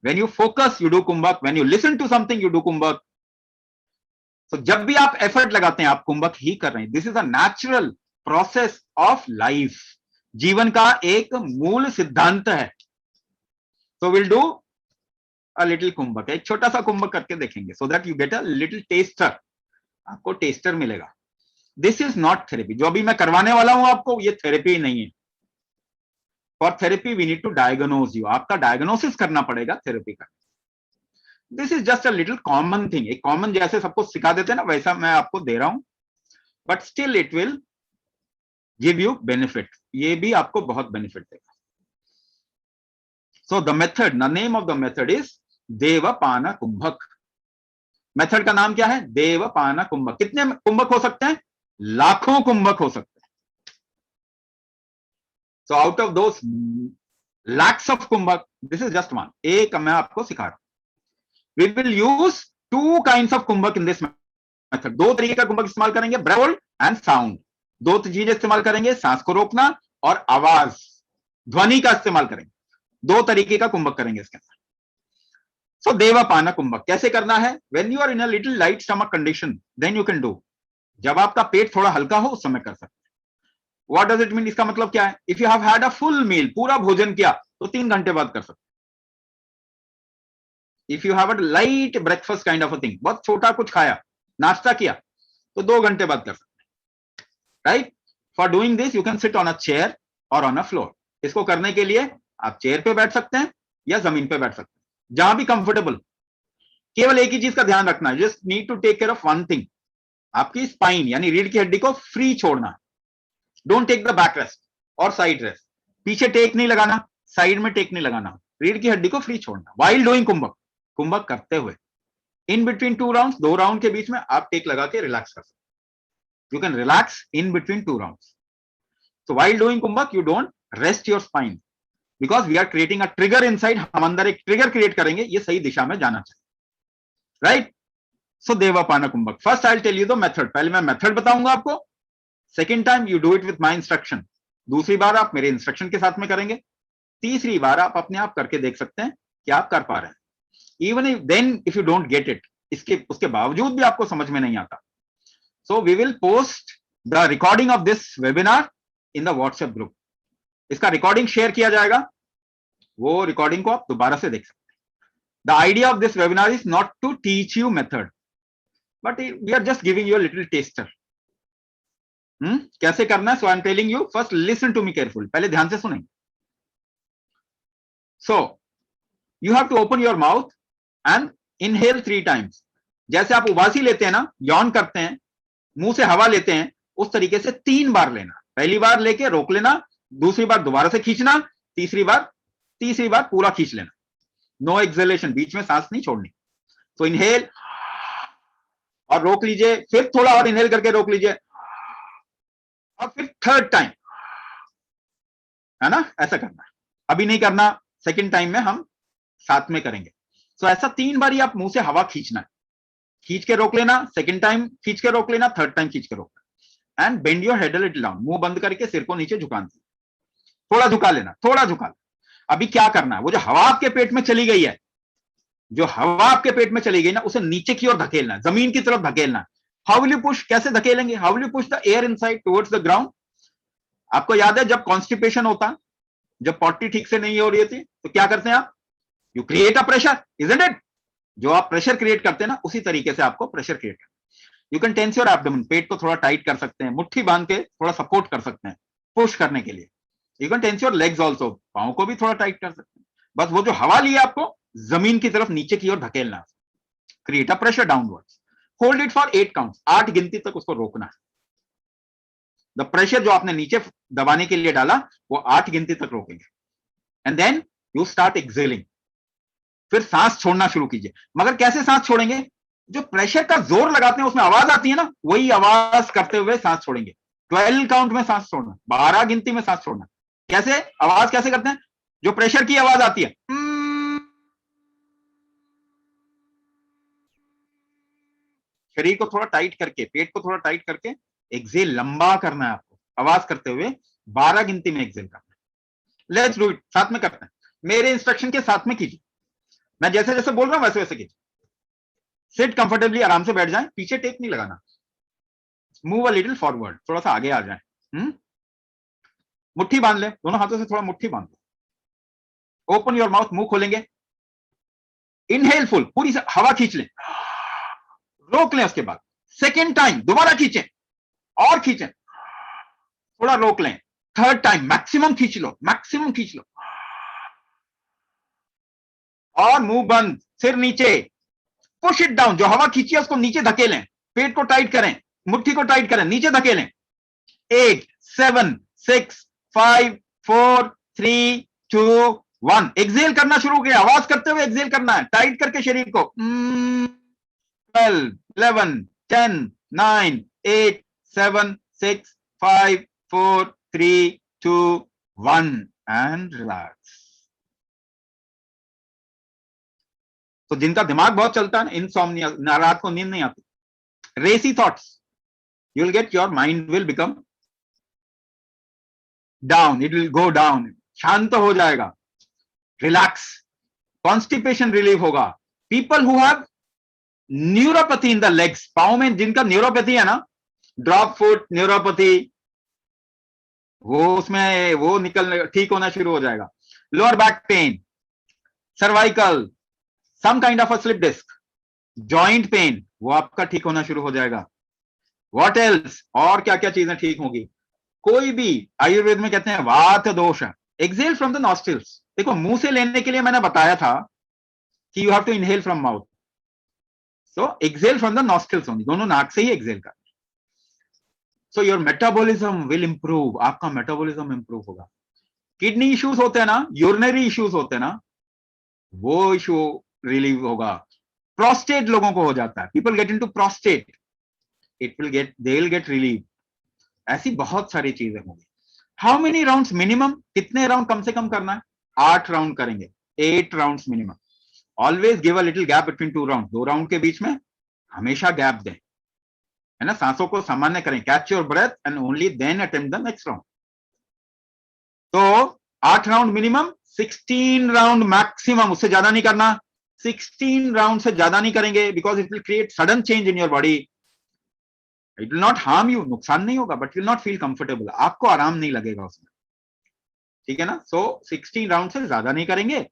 When you focus, you do Kumbhak. When you listen to something, you do Kumbhak. So जब भी आप एफर्ट लगाते हैं, आप कुंभक ही कर रहे हैं. This is a natural process of life. जीवन का एक मूल सिद्धांत है. So we'll do a little कुंभक. एक छोटा सा कुंभक करके देखेंगे, so that you get a little taster. आपको टेस्टर मिलेगा. This is not therapy. जो अभी मैं करवाने वाला हूं आपको, ये थेरेपी नहीं है. For therapy, we need to diagnose you. आपका डायग्नोसिस करना पड़ेगा थेरेपी का. This is just a little common thing. एक कॉमन जैसे सबको सिखा देते हैं ना, वैसा मैं आपको दे रहा हूं. But still it will give you benefit. ये भी आपको बहुत बेनिफिट देगा. So the method, the name of the method is देवपाना कुंभक. मेथड का नाम क्या है? देवपाना कुंभक. कितने कुंभक हो सकते हैं? लाखों कुंभक हो सकते हैं. So out of those lakhs of kumbhak, this is just one. एक मैं आपको सिखा रहा हूं. We will use two kinds of kumbhak in this method. दो तरीके का कुंभक इस्तेमाल करेंगे, breath hold and sound. दो चीजें इस्तेमाल करेंगे, सांस को रोकना और आवाज, ध्वनि का इस्तेमाल करेंगे. दो तरीके का कुंभक करेंगे इसके अंदर. So देवपाना कुंभक कैसे करना है? When you are in a little light stomach condition, then you can do. जब आपका पेट थोड़ा हल्का हो, उस समय कर सकते हैं. What does it mean? इसका मतलब क्या है? If you have had a full meal, पूरा भोजन किया, तो 3 घंटे बाद कर सकते. If you have a light breakfast kind of a thing, बहुत छोटा कुछ खाया, नाश्ता किया, तो 2 घंटे बाद कर सकते. Right? For doing this, you can sit on a chair or on a floor. इसको करने के लिए आप चेयर पे बैठ सकते हैं या जमीन पे बैठ सकते हैं, जहां भी कंफर्टेबल. केवल एक ही चीज का ध्यान रखना है. Just need to take care of one thing. आपकी स्पाइन यानी रीढ़ की हड्डी को फ्री छोड़ना है. Don't take the back rest और साइड रेस्ट. पीछे टेक नहीं लगाना, साइड में टेक नहीं लगाना. रीढ़ की हड्डी को फ्री छोड़ना. वाइल डूइंग कुंभक, कुंभक करते हुए इन बिटवीन 2 राउंड्स, 2 राउंड के बीच में आप टेक लगा के रिलैक्स कर सकते. You can relax in between 2 rounds. So while doing kumbhak, you don't rest your spine because we are creating a trigger inside. हम अंदर एक ट्रिगर क्रिएट करेंगे, ये सही दिशा में जाना चाहिए. राइट? सो देवपाना kumbhak. First I will tell you the method. पहले मैं मेथड बताऊंगा आपको. Second time you do it with my instruction. दूसरी बार आप मेरे इंस्ट्रक्शन के साथ में करेंगे. तीसरी बार आप अपने आप करके देख सकते हैं कि आप कर पा रहे हैं. Even then if you don't get it, उसके बावजूद भी आपको समझ में नहीं आता, so we will post the recording of this webinar in the WhatsApp group. इसका रिकॉर्डिंग शेयर किया जाएगा. वो रिकॉर्डिंग को आप दोबारा से देख सकते हैं. The idea of this webinar is not to teach you method, but we are just giving you a little tester. कैसे करना है? So I am telling you. First listen to me careful. पहले ध्यान से सुनेंगे. So you have to open your mouth and inhale 3 times. जैसे आप उबासी लेते हैं ना, यौन करते हैं, मुंह से हवा लेते हैं, उस तरीके से 3 बार लेना. पहली बार लेके रोक लेना, दूसरी बार दोबारा से खींचना, तीसरी बार पूरा खींच लेना. नो एक्सहेलेशन, बीच में सांस नहीं छोड़नी. तो इनहेल और रोक लीजिए, फिर थोड़ा और इनहेल करके रोक लीजिए, और फिर 3rd टाइम, है ना? ऐसा करना है. अभी नहीं करना, सेकंड टाइम में हम साथ में करेंगे. सो ऐसा 3 बार ही आप मुंह से हवा खींचना है. खींच के रोक लेना, सेकंड टाइम खींच के रोक लेना, 3rd टाइम खींच के रोकना. And bend your head a little down. मुंह बंद करके सिर को नीचे झुकाना. थोड़ा झुका लेना, थोड़ा झुका. अभी क्या करना है? वो जो हवा आपके पेट में चली गई है, जो हवा आपके पेट में चली गई ना, उसे नीचे की ओर धकेलना, जमीन की तरफ धकेलना। How will you push? कैसे धकेलेंगे? How will you push the air inside towards the ground? आपको याद है जब कॉन्स्टिपेशन होता, जब पॉटी ठीक से नहीं हो रही थी, तो क्या करते हैं आप? You create a pressure, isn't it? जो आप प्रेशर क्रिएट करते हैं ना, उसी तरीके से आपको प्रेशर क्रिएट करना। You can tense your abdomen, पेट को थोड़ा टाइट कर सकते हैं, मुट्ठी बांध के थोड़ा सपोर्ट कर सकते हैं पुश करने के लिए। You can tense your legs also, पांव को भी थोड़ा टाइट कर सकते हैं। बस वो जो हवा ली है आपको जमीन की तरफ नीचे की ओर धकेलना, create a pressure downwards, hold it for 8 counts, 8 गिनती तक उसको रोकना है। द प्रेशर जो आपने नीचे दबाने के लिए डाला वो 8 गिनती तक रोकेंगे, and then you start exhaling. फिर सांस छोड़ना शुरू कीजिए। मगर कैसे सांस छोड़ेंगे? जो प्रेशर का जोर लगाते हैं उसमें आवाज आती है ना, वही आवाज करते हुए सांस छोड़ेंगे। 12 काउंट में सांस छोड़ना, 12 गिनती में सांस छोड़ना। कैसे? आवाज कैसे करते हैं? जो प्रेशर की आवाज आती है, शरीर को थोड़ा टाइट करके, पेट को थोड़ा टाइट करके एक्सेल लंबा करना है आपको, आवाज करते हुए 12 गिनती में एक्सेल करना है। लेट्स डू इट, साथ में करते हैं, मेरे इंस्ट्रक्शन के साथ में कीजिए। मैं जैसे जैसे बोल रहा हूं वैसे वैसे कीजिए। सिट कंफर्टेबली, आराम से बैठ जाएं, पीछे टेक नहीं लगाना। मूव अ लिटिल फॉरवर्ड, थोड़ा सा आगे आ जाए। मुट्ठी बांध ले, दोनों हाथों से थोड़ा मुट्ठी बांध लो। ओपन योर माउथ, मुंह खोलेंगे। इनहेल फुल, पूरी से हवा खींच लें, रोक लें। उसके बाद सेकेंड टाइम दोबारा खींचें और खींचें, थोड़ा रोक लें। थर्ड टाइम मैक्सिमम खींच लो, मैक्सिमम खींच लो, और मुंह बंद, सिर नीचे। पुश इट डाउन, जो हवा खींची है उसको नीचे धकेलें, पेट को टाइट करें, मुट्ठी को टाइट करें, नीचे धकेलें। 8 7 6 5 4 3 2 1। एक्सेल करना शुरू किया, आवाज करते हुए एक्सेल करना है, टाइट करके शरीर को। 12 11 10 9 8 7 6 5 4 3 2 1 एंड रिलैक्स। तो जिनका दिमाग बहुत चलता है, इनसोम्निया, रात को नींद नहीं आती, रेसी thoughts, you will get, your mind will become down, it will go down, शांत हो जाएगा, रिलैक्स, कॉन्स्टिपेशन रिलीव होगा। People who have neuropathy in the legs, पांव में जिनका न्यूरोपैथी है ना, ड्रॉप फुट न्यूरोपैथी, वो उसमें वो निकल ठीक होना शुरू हो जाएगा। Lower back pain, cervical, some kind of a slip disc, joint pain, वो आपका ठीक होना शुरू हो जाएगा। What else? और क्या क्या चीजें ठीक होगी? कोई भी, आयुर्वेद में कहते हैं वात दोष है, एक्सेल फ्रॉम द नॉस्ट्रिल्स। देखो मुंह से लेने के लिए मैंने बताया था कि you have to inhale from mouth, so exhale from the nostrils only, दोनों नाक से ही एक्सेल कर। So your metabolism will improve, आपका मेटाबॉलिज्म इंप्रूव होगा। किडनी इश्यूज होते हैं ना, यूरिनरी इश्यूज होते हैं ना, वो इशू रिलीव होगा। प्रोस्टेट लोगों को हो जाता है, people get into prostate, it will get, they will get relieve. ऐसी बहुत सारी चीजें होंगी। How many rounds minimum? कितने राउंड कम से कम करना है? 8 राउंड करेंगे, 8 rounds minimum. Always give a little gap between 2 round, 2 round के बीच में हमेशा गैप दें, है ना। सांसों को सामान्य करें, catch your breath and only then attempt the next round. तो 8 राउंड मिनिमम, 16 राउंड मैक्सिमम, उससे ज्यादा नहीं करना। 16 राउंड से ज्यादा नहीं करेंगे, because it will create sudden change in your body. It will not harm you, नुकसान नहीं होगा, but will not feel comfortable, आपको आराम नहीं लगेगा उसमें, ठीक है ना। सो 16 राउंड से ज्यादा नहीं करेंगे,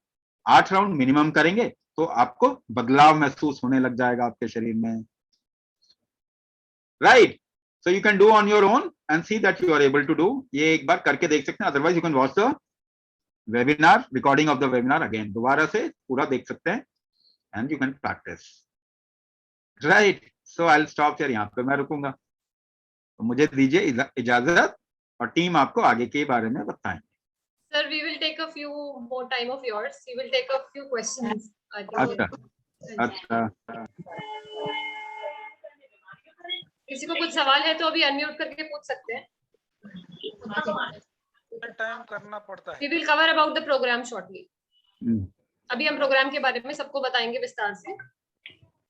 8 राउंड मिनिमम करेंगे, तो आपको बदलाव महसूस होने लग जाएगा आपके शरीर में, right. So you can do on your own and see that you are able to do. ये एक बार करके देख सकते हैं, otherwise you can watch the webinar, recording of the webinar again, दोबारा से पूरा देख सकते हैं and you can practise, right. So I will stop here, यहाँ पे मैं रुकूंगा। तो मुझे दीजिए इजाजत, और टीम आपको आगे के बारे में बताएंगे। Sir, we will take a few more time of yours. We will take a few questions. I think. अच्छा अच्छा, किसी को कुछ सवाल है तो अभी अनम्यूट करके पूछ सकते हैं। टाइम करना पड़ता है। We will cover about the program shortly. अभी हम प्रोग्राम के बारे में सबको बताएंगे विस्तार से।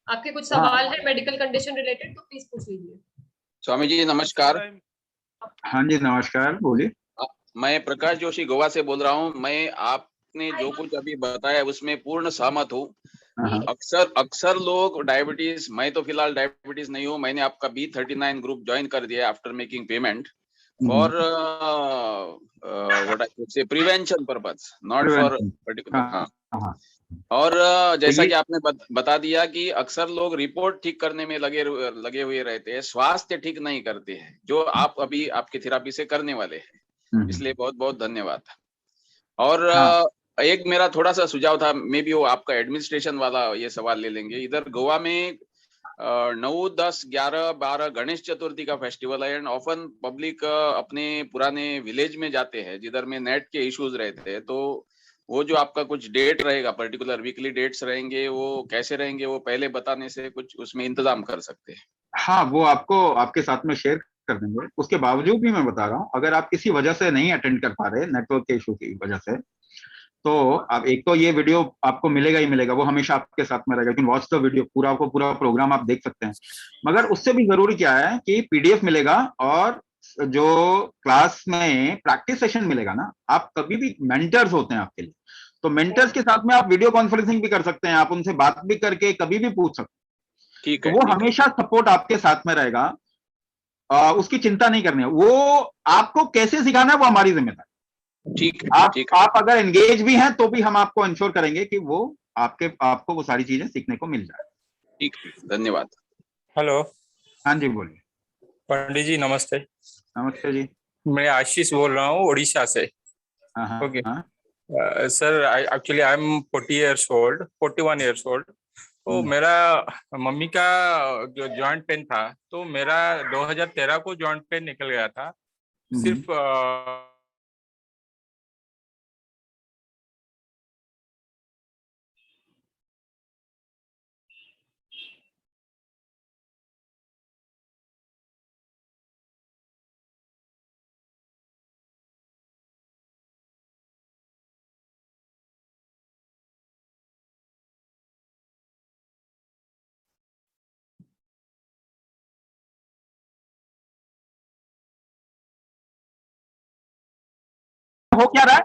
आपके कुछ सवाल है मेडिकल कंडीशन रिलेटेड तो प्लीज पूछ लीजिए। स्वामी जी नमस्कार। हाँ जी नमस्कार, बोलिए। मैं प्रकाश जोशी गोवा से बोल रहा हूँ। मैं आपने जो कुछ अभी बताया उसमें पूर्ण सहमत हूँ। अक्सर लोग डायबिटीज, मैं तो फिलहाल डायबिटीज नहीं हूँ, मैंने आपका B39 ग्रुप ज्वाइन कर दिया after making payment for what I say prevention purpose, not for particular. हाँ। और जैसा कि आपने बता दिया कि अक्सर लोग रिपोर्ट ठीक करने में लगे हुए रहते हैं, स्वास्थ्य ठीक नहीं करते हैं, जो आप अभी आपकी थेरेपी से करने वाले हैं, इसलिए बहुत बहुत धन्यवाद। और एक मेरा थोड़ा सा सुझाव था, मे बी वो आपका एडमिनिस्ट्रेशन वाला ये सवाल ले लेंगे। इधर गोवा में 9, 10, 11, 12 गणेश चतुर्थी का फेस्टिवल है एंड ऑफन पब्लिक अपने पुराने विलेज में जाते हैं जिधर में नेट के इश्यूज रहते हैं, तो वो जो आपका कुछ डेट रहेगा, पर्टिकुलर वीकली डेट्स रहेंगे, वो कैसे रहेंगे, वो पहले बताने से कुछ उसमें इंतजाम कर सकते हैं। हाँ, वो आपको आपके साथ में शेयर कर देंगे। उसके बावजूद भी मैं बता रहा हूँ, अगर आप किसी वजह से नहीं अटेंड कर पा रहे, नेटवर्क के इशू की वजह से, तो आप एक तो ये वीडियो आपको मिलेगा ही मिलेगा, वो हमेशा आपके साथ में रहेगा, लेकिन वॉच द वीडियो, पूरा को पूरा प्रोग्राम आप देख सकते हैं। मगर उससे भी जरूरी क्या है कि PDF मिलेगा और जो क्लास में प्रैक्टिस सेशन मिलेगा ना, आप कभी भी मेंटर्स होते हैं आपके लिए, तो मेंटर्स के साथ में आप वीडियो कॉन्फ्रेंसिंग भी कर सकते हैं, आप उनसे बात भी करके कभी भी पूछ सकते हैं। ठीक तो है, वो हमेशा सपोर्ट आपके साथ में रहेगा, उसकी चिंता नहीं करनी है। वो आपको कैसे सिखाना है वो हमारी जिम्मेदारी। ठीक है, ठीक है। आप अगर एंगेज भी हैं तो भी हम आपको इंश्योर करेंगे कि वो आपको वो सारी चीजें सीखने को मिल जाए। ठीक है, धन्यवाद। हेलो। हाँ जी, बोलिए। पंडित जी नमस्ते। नमस्ते जी। मैं आशीष बोल रहा हूँ उड़ीसा से। हाँ हाँ ओके हाँ। Sir, actually I am 41 years old। तो मेरा मम्मी का जो जॉइंट पेन था, तो मेरा 2013 को जॉइंट पेन निकल गया था। सिर्फ हो क्या रहा है,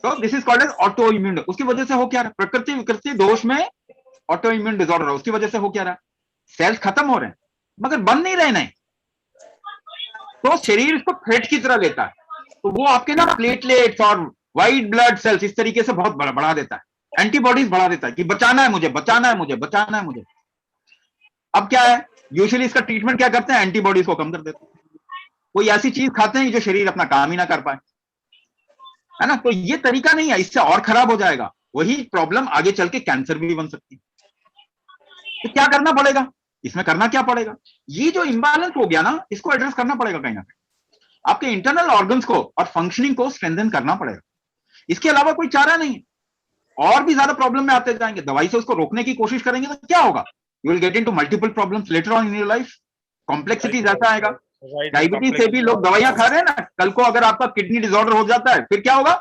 तो this is called as autoimmune. उसकी वजह से हो क्या रहा है, प्रकृति विकृति दोष में ऑटो इम्यून डिसऑर्डर है। उसकी वजह से हो क्या रहा है, सेल्स खत्म हो रहे हैं मगर बन नहीं रहे नहीं, तो शरीर इसको थ्रेट की तरह लेता है, तो वो आपके ना प्लेटलेट्स और व्हाइट ब्लड सेल्स इस तरीके से बहुत बढ़ा देता है, एंटीबॉडीज बढ़ा देता है कि बचाना है मुझे, बचाना है मुझे, बचाना है मुझे। अब क्या है, यूजुअली इसका ट्रीटमेंट क्या करते हैं, एंटीबॉडीज को कम कर देते हैं, कोई ऐसी चीज खाते हैं जो शरीर अपना काम ही ना कर पाए, है ना। तो ये तरीका नहीं है, इससे और खराब हो जाएगा, वही प्रॉब्लम आगे चल के कैंसर भी बन सकती है। तो क्या करना पड़ेगा, इसमें करना क्या पड़ेगा, ये जो इंबैलेंस हो गया ना, इसको एड्रेस करना पड़ेगा कहीं ना कहीं। आपके इंटरनल ऑर्गन्स को और फंक्शनिंग को स्ट्रेंथन करना पड़ेगा, इसके अलावा कोई चारा नहीं है। और भी ज्यादा प्रॉब्लम में आते जाएंगे, दवाई से उसको रोकने की कोशिश करेंगे तो क्या होगा, you will get into multiple problems later on in your life, complexity ज्यादा आएगा। डायबिटीज से भी लोग दवाइयां खा रहे हैं ना, कल को अगर आपका किडनी डिसऑर्डर हो जाता है फिर क्या होगा,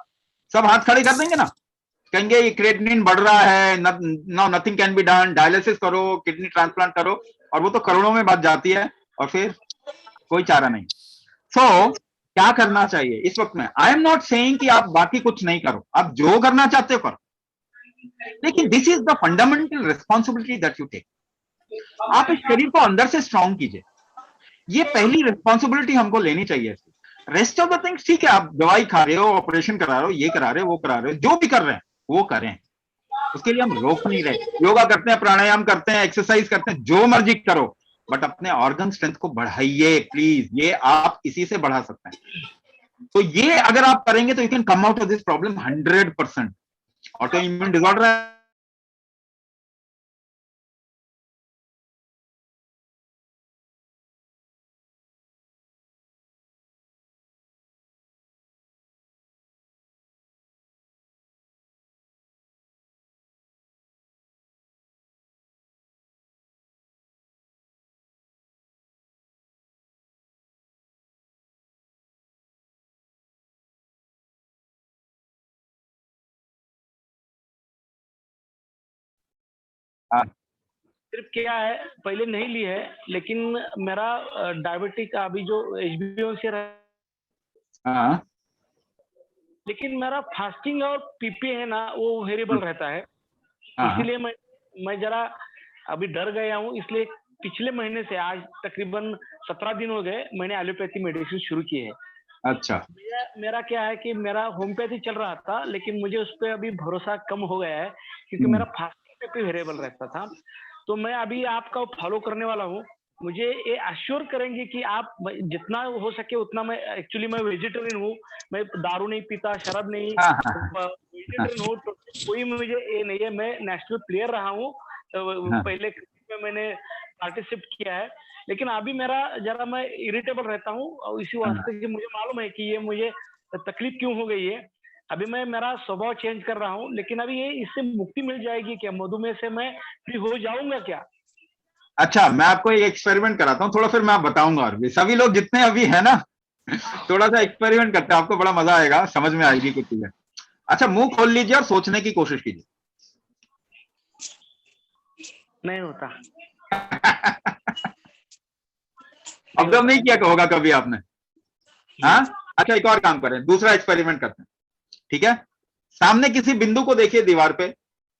सब हाथ खड़े कर देंगे ना, कहेंगे ये क्रेटिनिन बढ़ रहा है, no nothing can be done, dialysis करो, किडनी ट्रांसप्लांट करो, और वो तो करोड़ों में बात जाती है और फिर कोई चारा नहीं। सो क्या करना चाहिए इस वक्त में, आई एम नॉट सेइंग कि आप बाकी कुछ नहीं करो, आप जो करना चाहते हो करो, लेकिन this is the fundamental responsibility that you take. आप इस शरीर को अंदर से स्ट्रांग कीजिए, ये पहली रिस्पॉन्सिबिलिटी हमको लेनी चाहिए। रेस्ट ऑफ द थिंग्स ठीक है, आप दवाई खा रहे हो, ऑपरेशन करा रहे हो, ये करा रहे हो, वो करा रहे हो, जो भी कर रहे हैं वो करें, उसके लिए हम रोक नहीं रहे। योगा करते हैं, प्राणायाम करते हैं, एक्सरसाइज करते हैं, जो मर्जी करो, बट अपने ऑर्गन स्ट्रेंथ को बढ़ाइए प्लीज, ये आप इसी से बढ़ा सकते हैं। तो ये अगर आप करेंगे तो you can come out of this problem 100%। Auto immune disorder है, सिर्फ क्या है, पहले नहीं ली है, लेकिन मेरा डायबिटिक अभी जो HBO से हाँ, लेकिन मेरा फास्टिंग और PP है ना, वो वेरिएबल रहता है। इसीलिए मैं जरा अभी डर गया हूँ, इसलिए पिछले महीने से आज तकरीबन 17 दिन हो गए मैंने एलोपैथी मेडिसिन शुरू की है। अच्छा, मेरा क्या है कि मेरा होम्योपैथी चल रहा था, लेकिन मुझे उस पर अभी भरोसा कम हो गया है क्योंकि मेरा फास्टिंग पे वेरिएबल रहता था। तो मैं अभी आपका फॉलो करने वाला हूँ। मुझे ये अश्योर करेंगे कि आप जितना हो सके उतना, मैं एक्चुअली मैं वेजिटेरियन हूँ, मैं दारू नहीं पीता, शराब नहीं, वेजिटेरियन हूँ, तो कोई मुझे ये नहीं है। मैं नेशनल प्लेयर रहा हूँ, पहले में मैंने पार्टिसिपेट किया है, लेकिन अभी मेरा जरा मैं इरिटेबल रहता हूँ और इसी वास्ते कि मुझे मालूम है कि ये मुझे तकलीफ क्यों हो गई है। अभी मैं मेरा स्वभाव चेंज कर रहा हूँ, लेकिन अभी ये इससे मुक्ति मिल जाएगी क्या? मधुमेह से मैं फ्री हो जाऊंगा क्या? अच्छा, मैं आपको एक एक्सपेरिमेंट कराता हूँ थोड़ा, फिर मैं बताऊंगा। और भी सभी लोग जितने अभी है ना, थोड़ा सा एक्सपेरिमेंट करते हैं, आपको बड़ा मजा आएगा, समझ में आएगी कुछ चीजें। अच्छा, मुंह खोल लीजिए और सोचने की कोशिश कीजिए। नहीं होता। ऑब्जर्व नहीं किया होगा कभी आपने? हाँ, अच्छा एक और काम करें, दूसरा एक्सपेरिमेंट करते हैं, ठीक है? सामने किसी बिंदु को देखिए, दीवार पे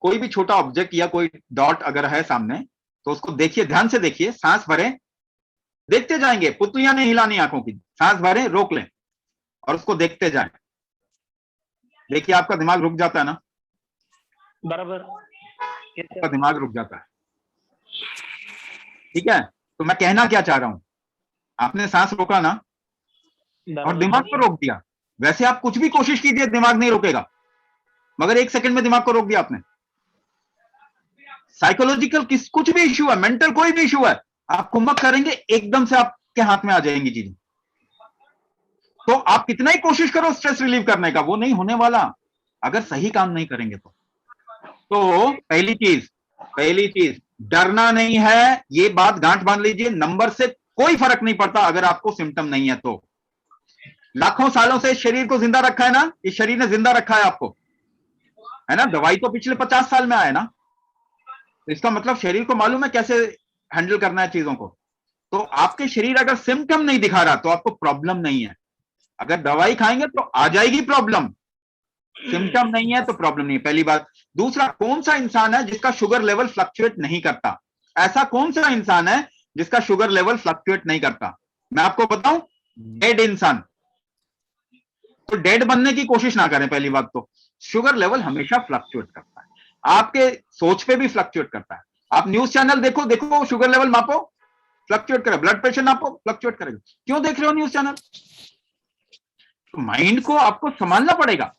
कोई भी छोटा ऑब्जेक्ट या कोई डॉट अगर है सामने, तो उसको देखिए, ध्यान से देखिए, सांस भरें, देखते जाएंगे, पुतलियां नहीं हिलानी आंखों की, सांस भरें, रोक लें और उसको देखते जाएं। देखिए आपका दिमाग रुक जाता है ना, बराबर, आपका दिमाग रुक जाता है, ठीक है? तो मैं कहना क्या चाह रहा हूं, आपने सांस रोका ना और दिमाग को रोक दिया। वैसे आप कुछ भी कोशिश कीजिए, दिमाग नहीं रुकेगा, मगर 1 सेकंड में दिमाग को रोक दिया आपने। साइकोलॉजिकल कुछ भी इश्यू है, मेंटल कोई भी इश्यू है, आप कुंभक करेंगे, एकदम से आपके हाथ में आ जाएंगी चीजें। तो आप कितना ही कोशिश करो स्ट्रेस रिलीव करने का, वो नहीं होने वाला अगर सही काम नहीं करेंगे तो पहली चीज डरना नहीं है, ये बात गांठ बांध लीजिए। नंबर से कोई फर्क नहीं पड़ता अगर आपको सिम्टम नहीं है तो। लाखों सालों से इस शरीर को जिंदा रखा है ना, इस शरीर ने जिंदा रखा है आपको, है ना? दवाई तो पिछले 50 साल में आया ना, इसका मतलब शरीर को मालूम है कैसे हैंडल करना है चीजों को। तो आपके शरीर अगर सिम्टम नहीं दिखा रहा तो आपको प्रॉब्लम नहीं है। अगर दवाई खाएंगे तो आ जाएगी प्रॉब्लम, सिम्टम नहीं है तो प्रॉब्लम नहीं है, पहली बात। दूसरा, कौन सा इंसान है जिसका शुगर लेवल फ्लक्चुएट नहीं करता? ऐसा कौन सा इंसान है जिसका शुगर लेवल फ्लक्चुएट नहीं करता? मैं आपको बताऊं, डेड इंसान। तो डेड बनने की कोशिश ना करें, पहली बात तो। शुगर लेवल हमेशा फ्लक्चुएट करता है, आपके सोच पे भी फ्लक्चुएट करता है। आप न्यूज चैनल देखो, शुगर लेवल मापो, फ्लक्चुएट करे। ब्लड प्रेशर नापो, फ्लक्चुएट करेगा। क्यों देख रहे हो न्यूज चैनल? तो माइंड को आपको संभालना पड़ेगा,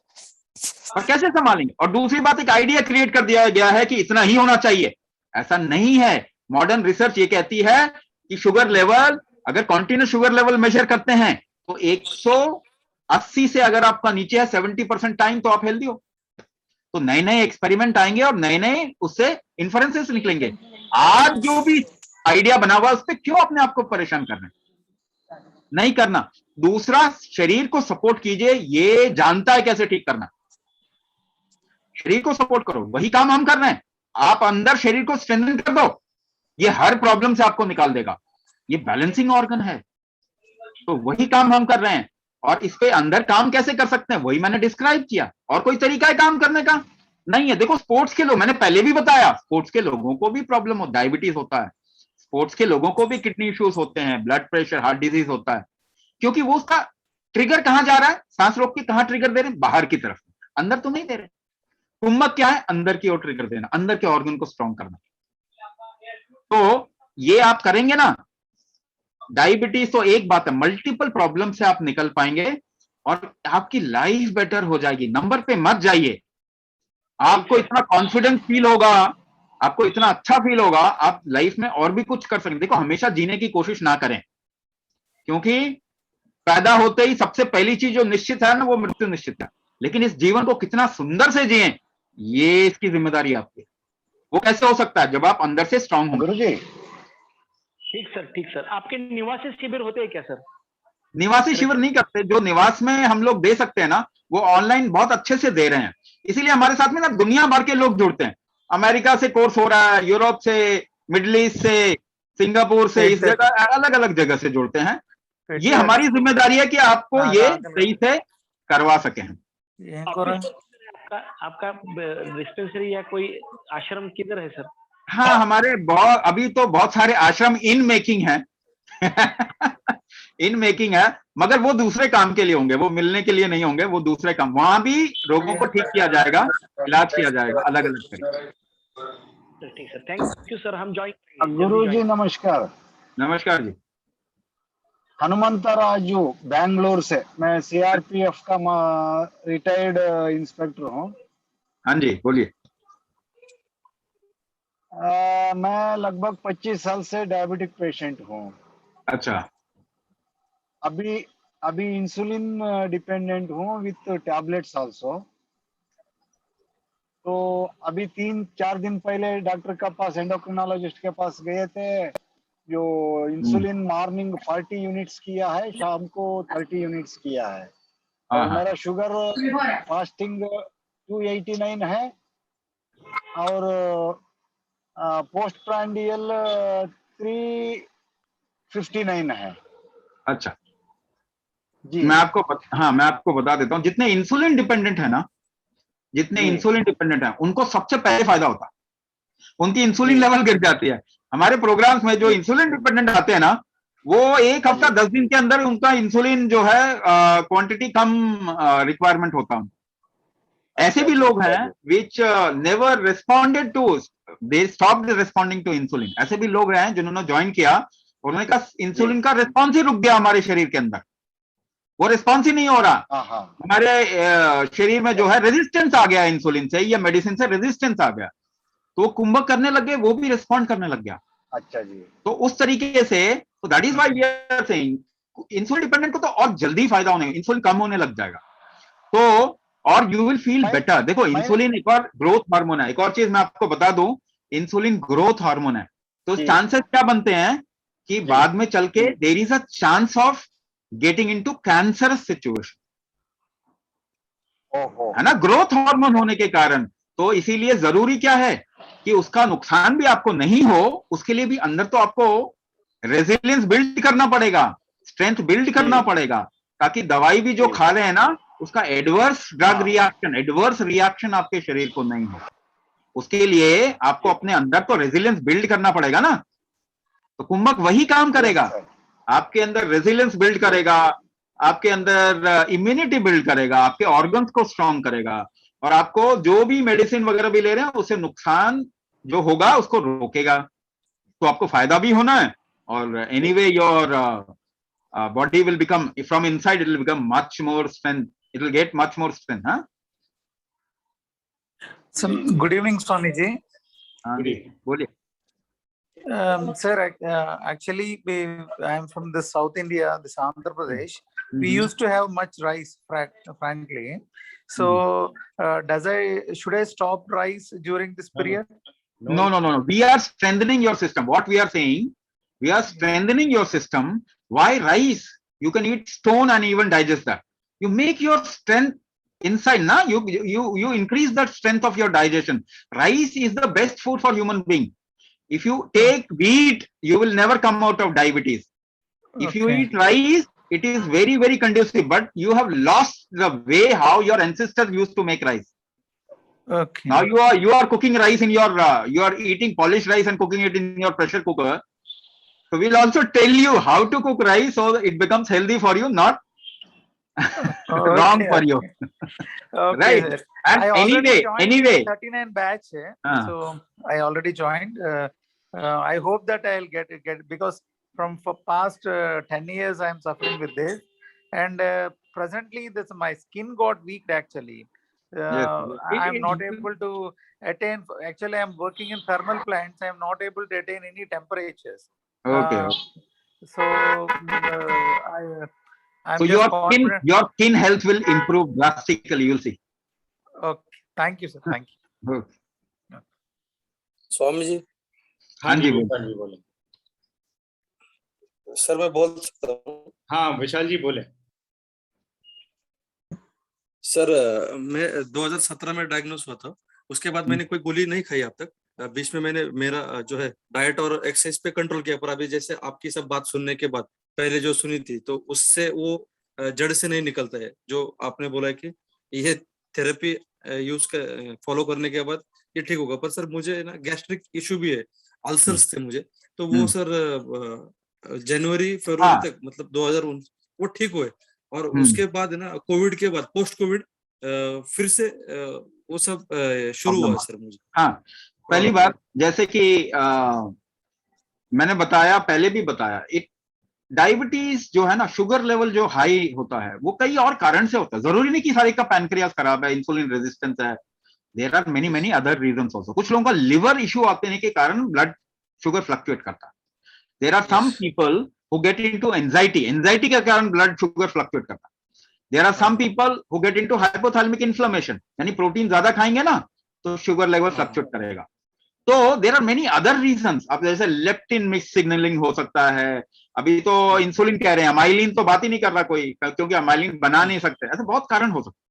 और कैसे संभालेंगे? और दूसरी बात, एक आइडिया क्रिएट कर दिया गया है कि इतना ही होना चाहिए, ऐसा नहीं है। मॉडर्न रिसर्च ये कहती है कि शुगर लेवल, अगर कॉन्टिन्यूस शुगर लेवल मेजर करते हैं तो 180 से अगर आपका नीचे है 70% टाइम, तो आप हेल्दी हो। तो नए नए एक्सपेरिमेंट आएंगे और नए नए उससे इन्फरेंसेस निकलेंगे। आज जो भी आइडिया बना हुआ उस पर क्यों अपने आप को परेशान करना है? नहीं करना। दूसरा, शरीर को सपोर्ट कीजिए, ये जानता है कैसे ठीक करना। शरीर को सपोर्ट करो, वही काम हम कर रहे हैं। आप अंदर शरीर को स्ट्रेंथन कर दो, ये हर प्रॉब्लम से आपको निकाल देगा। ये बैलेंसिंग ऑर्गन है, तो वही काम हम कर रहे हैं। और इस पे अंदर काम कैसे कर सकते हैं वही मैंने डिस्क्राइब किया, और कोई तरीका है काम करने का नहीं है। देखो, स्पोर्ट्स के लोग, मैंने पहले भी बताया, स्पोर्ट्स के लोगों को भी प्रॉब्लम हो, डायबिटीज होता है, स्पोर्ट्स के लोगों को भी किडनी इश्यूज होते हैं, ब्लड प्रेशर, हार्ट डिजीज होता है, क्योंकि वो उसका ट्रिगर कहां जा रहा है? सांस रोक के कहां ट्रिगर दे रहे हैं? बाहर की तरफ, अंदर तो नहीं दे रहे। कुंभक क्या है? अंदर की ओर ट्रिगर देना, अंदर के ऑर्गन को स्ट्रॉन्ग करना। तो ये आप करेंगे ना, डायबिटीज तो एक बात है, मल्टीपल प्रॉब्लम से आप निकल पाएंगे और आपकी लाइफ बेटर हो जाएगी। नंबर पे मत जाइए, आपको इतना कॉन्फिडेंस फील होगा, आपको इतना अच्छा फील होगा, आप लाइफ में और भी कुछ कर सकते। देखो, हमेशा जीने की कोशिश ना करें, क्योंकि पैदा होते ही सबसे पहली चीज जो निश्चित है ना, वो मृत्यु निश्चित है। लेकिन इस जीवन को कितना सुंदर से जिए, ये इसकी जिम्मेदारी आपकी। वो कैसे हो सकता है? जब आप अंदर से स्ट्रांग होंगे। गुरुजी, ठीक सर। आपके निवासी शिविर होते हैं क्या सर? निवासी शिविर नहीं करते, जो निवास में हम लोग दे सकते हैं ना, वो ऑनलाइन बहुत अच्छे से दे रहे हैं। इसीलिए हमारे साथ में ना दुनिया भर के लोग जुड़ते हैं। अमेरिका से कोर्स हो रहा है, यूरोप से, मिडिल ईस्ट से, सिंगापुर से, इस जगह अलग अलग जगह से जुड़ते हैं। ये हमारी जिम्मेदारी है कि आपको ये सही से करवा सके हैं। आपका डिस्पेंसरी या कोई आश्रम किधर है सर? हाँ, हमारे अभी तो बहुत सारे आश्रम इन मेकिंग है इन मेकिंग है, मगर वो दूसरे काम के लिए होंगे, वो मिलने के लिए नहीं होंगे, वो दूसरे काम, वहां भी रोगों को ठीक किया जाएगा, इलाज किया जाएगा अलग अलग तरीके। ठीक सर, थैंक यू सर, हम ज्वाइन। गुरु जी नमस्कार। नमस्कार जी। हनुमंतराजू बैंगलोर से, मैं सीआरपीएफ का रिटायर्ड इंस्पेक्टर हूँ। हाँ जी, बोलिए। मैं लगभग 25 साल से डायबिटिक पेशेंट हूँ। अच्छा। अभी इंसुलिन डिपेंडेंट हूँ विथ टैबलेट्स आल्सो। तो अभी 3-4 दिन पहले डॉक्टर के पास, एंडोक्रिनोलॉजिस्ट के पास गए थे। जो इंसुलिन मॉर्निंग 40 यूनिट्स किया है, शाम को 30 यूनिट्स किया है, और मेरा शुगर फास्टिंग 289 है, और पोस्ट प्रांडियल 359 है। अच्छा जी मैं आपको बता देता हूँ, जितने इंसुलिन डिपेंडेंट है ना, जितने इंसुलिन डिपेंडेंट है उनको सबसे पहले फायदा होता है, उनकी इंसुलिन लेवल गिर जाती है। हमारे प्रोग्राम्स में जो इंसुलिन डिपेंडेंट आते हैं ना, वो 1 हफ्ता 10 दिन के अंदर उनका इंसुलिन जो है क्वांटिटी कम रिक्वायरमेंट होता है। ऐसे भी लोग हैं which never responded to, they stopped responding to insulin. ऐसे भी लोग हैं जिन्होंने ज्वाइन किया, उन्होंने कहा इंसुलिन का रिस्पॉन्स ही रुक गया हमारे शरीर के अंदर, वो रिस्पॉन्स ही नहीं हो रहा, हमारे शरीर में जो है रेजिस्टेंस आ गया इंसुलिन से, या मेडिसिन से रेजिस्टेंस आ गया, तो वो कुंभक करने लगे, वो भी रिस्पॉन्ड करने लग गया। अच्छा जी। तो उस तरीके से, तो that is why we are saying insulin dependent को तो और जल्दी फायदा होने, इंसुलिन कम होने लग जाएगा तो, और यू विल फील बेटर। देखो इंसुलिन एक और ग्रोथ हार्मोन है। एक और चीज मैं आपको बता दूं, इंसुलिन ग्रोथ हार्मोन है, तो चांसेस क्या बनते हैं कि बाद में चल के there is a chance of getting into cancerous situation, है ना, ग्रोथ हार्मोन होने के कारण। तो इसीलिए जरूरी क्या है कि उसका नुकसान भी आपको नहीं हो, उसके लिए भी अंदर तो आपको रेजिलियंस बिल्ड करना पड़ेगा, स्ट्रेंथ बिल्ड करना पड़ेगा, ताकि दवाई भी जो खा रहे हैं ना, उसका adverse drug reaction, adverse reaction आपके शरीर को नहीं हो। उसके लिए आपको अपने अंदर तो रेजिलियंस बिल्ड करना पड़ेगा ना। तो कुंभक वही काम करेगा, आपके अंदर रेजिलियंस बिल्ड करेगा, आपके अंदर इम्यूनिटी बिल्ड करेगा, आपके ऑर्गन्स को स्ट्रांग करेगा, और आपको जो भी मेडिसिन वगैरह भी ले रहे हैं उससे नुकसान जो होगा उसको रोकेगा। तो आपको फायदा भी होना है, और anyway your body will become, from inside it will become much more strength, it will get much more strength. Huh? So, good evening, Swami ji. बोलिए। Sir, actually I am from the South India, this Andhra Pradesh. We used to have much rice, frankly. So should I stop rice during this period? No. We are strengthening your system. What we are saying, we are strengthening your system. Why rice? You can eat stone and even digest that. You make your strength inside, na? You increase that strength of your digestion. Rice is the best food for human being. If you take wheat, you will never come out of diabetes. If you eat rice, it is very, very conducive, but you have lost the way how your ancestors used to make rice. Okay. Now you are cooking rice in your, you are eating polished rice and cooking it in your pressure cooker. So we'll also tell you how to cook rice so that it becomes healthy for you, not wrong for you. Okay, Right? sir. And I already anyway, 39 batch, so I already joined. I hope that I'll get because for past 10 years I am suffering with this, and presently my skin got weak actually. I am not able to attain. Actually, I am working in thermal plants. I am not able to attain any temperatures. okay. So I'm So just confident. your skin health will improve drastically. You'll see. Okay, thank you, sir. Thank you. Okay. Swami ji. हाँ जी बोले। सर मैं बोल सकता हूँ? हाँ विशाल जी बोले। सर मैं 2017 में डायग्नोस हुआ था, उसके बाद मैंने कोई गोली नहीं खाई अब तक। बीच में मैंने मेरा जो है डाइट और एक्सरसाइज पे कंट्रोल किया, पर अभी जैसे आपकी सब बात सुनने के बाद पहले जो सुनी थी तो उससे वो जड़ से नहीं निकलता है। जो आपने बोला है कि ये थेरेपी यूज फॉलो करने के बाद ये ठीक होगा। पर सर मुझे ना गैस्ट्रिक इशू भी है, अल्सर्स थे मुझे, तो वो सर जनवरी फरवरी तक मतलब 2019 वो ठीक हुए, और उसके बाद है ना कोविड के बाद पोस्ट कोविड फिर से वो सब शुरू हुआ सर मुझे। हाँ, पहली बात जैसे कि मैंने बताया, पहले भी बताया, डायबिटीज जो है ना, शुगर लेवल जो हाई होता है वो कई और कारण से होता है। जरूरी नहीं कि सारे का पैनक्रियास खराब है, इंसुलिन रेजिस्टेंस है, there are many many other reasons also. कुछ लोगों का लिवर इशू आते हैं के कारण ब्लड शुगर फ्लक्चुएट करता है। There are some people who get into anxiety, anxiety के कारण ब्लड शुगर फ्लक्चुएट करता है। There are some people who get into hypothalamic inflammation, यानी प्रोटीन ज्यादा खाएंगे ना तो शुगर लेवल फ्लक्चुएट करेगा। तो there are many other reasons. अब जैसे लेप्टिन मिक्स सिग्नलिंग हो सकता है, अभी तो इंसुलिन कह रहे हैं, अमाइलिन तो बात ही नहीं कर रहा कोई, क्योंकि अमाइलिन बना नहीं सकते। ऐसे बहुत कारण हो सकते।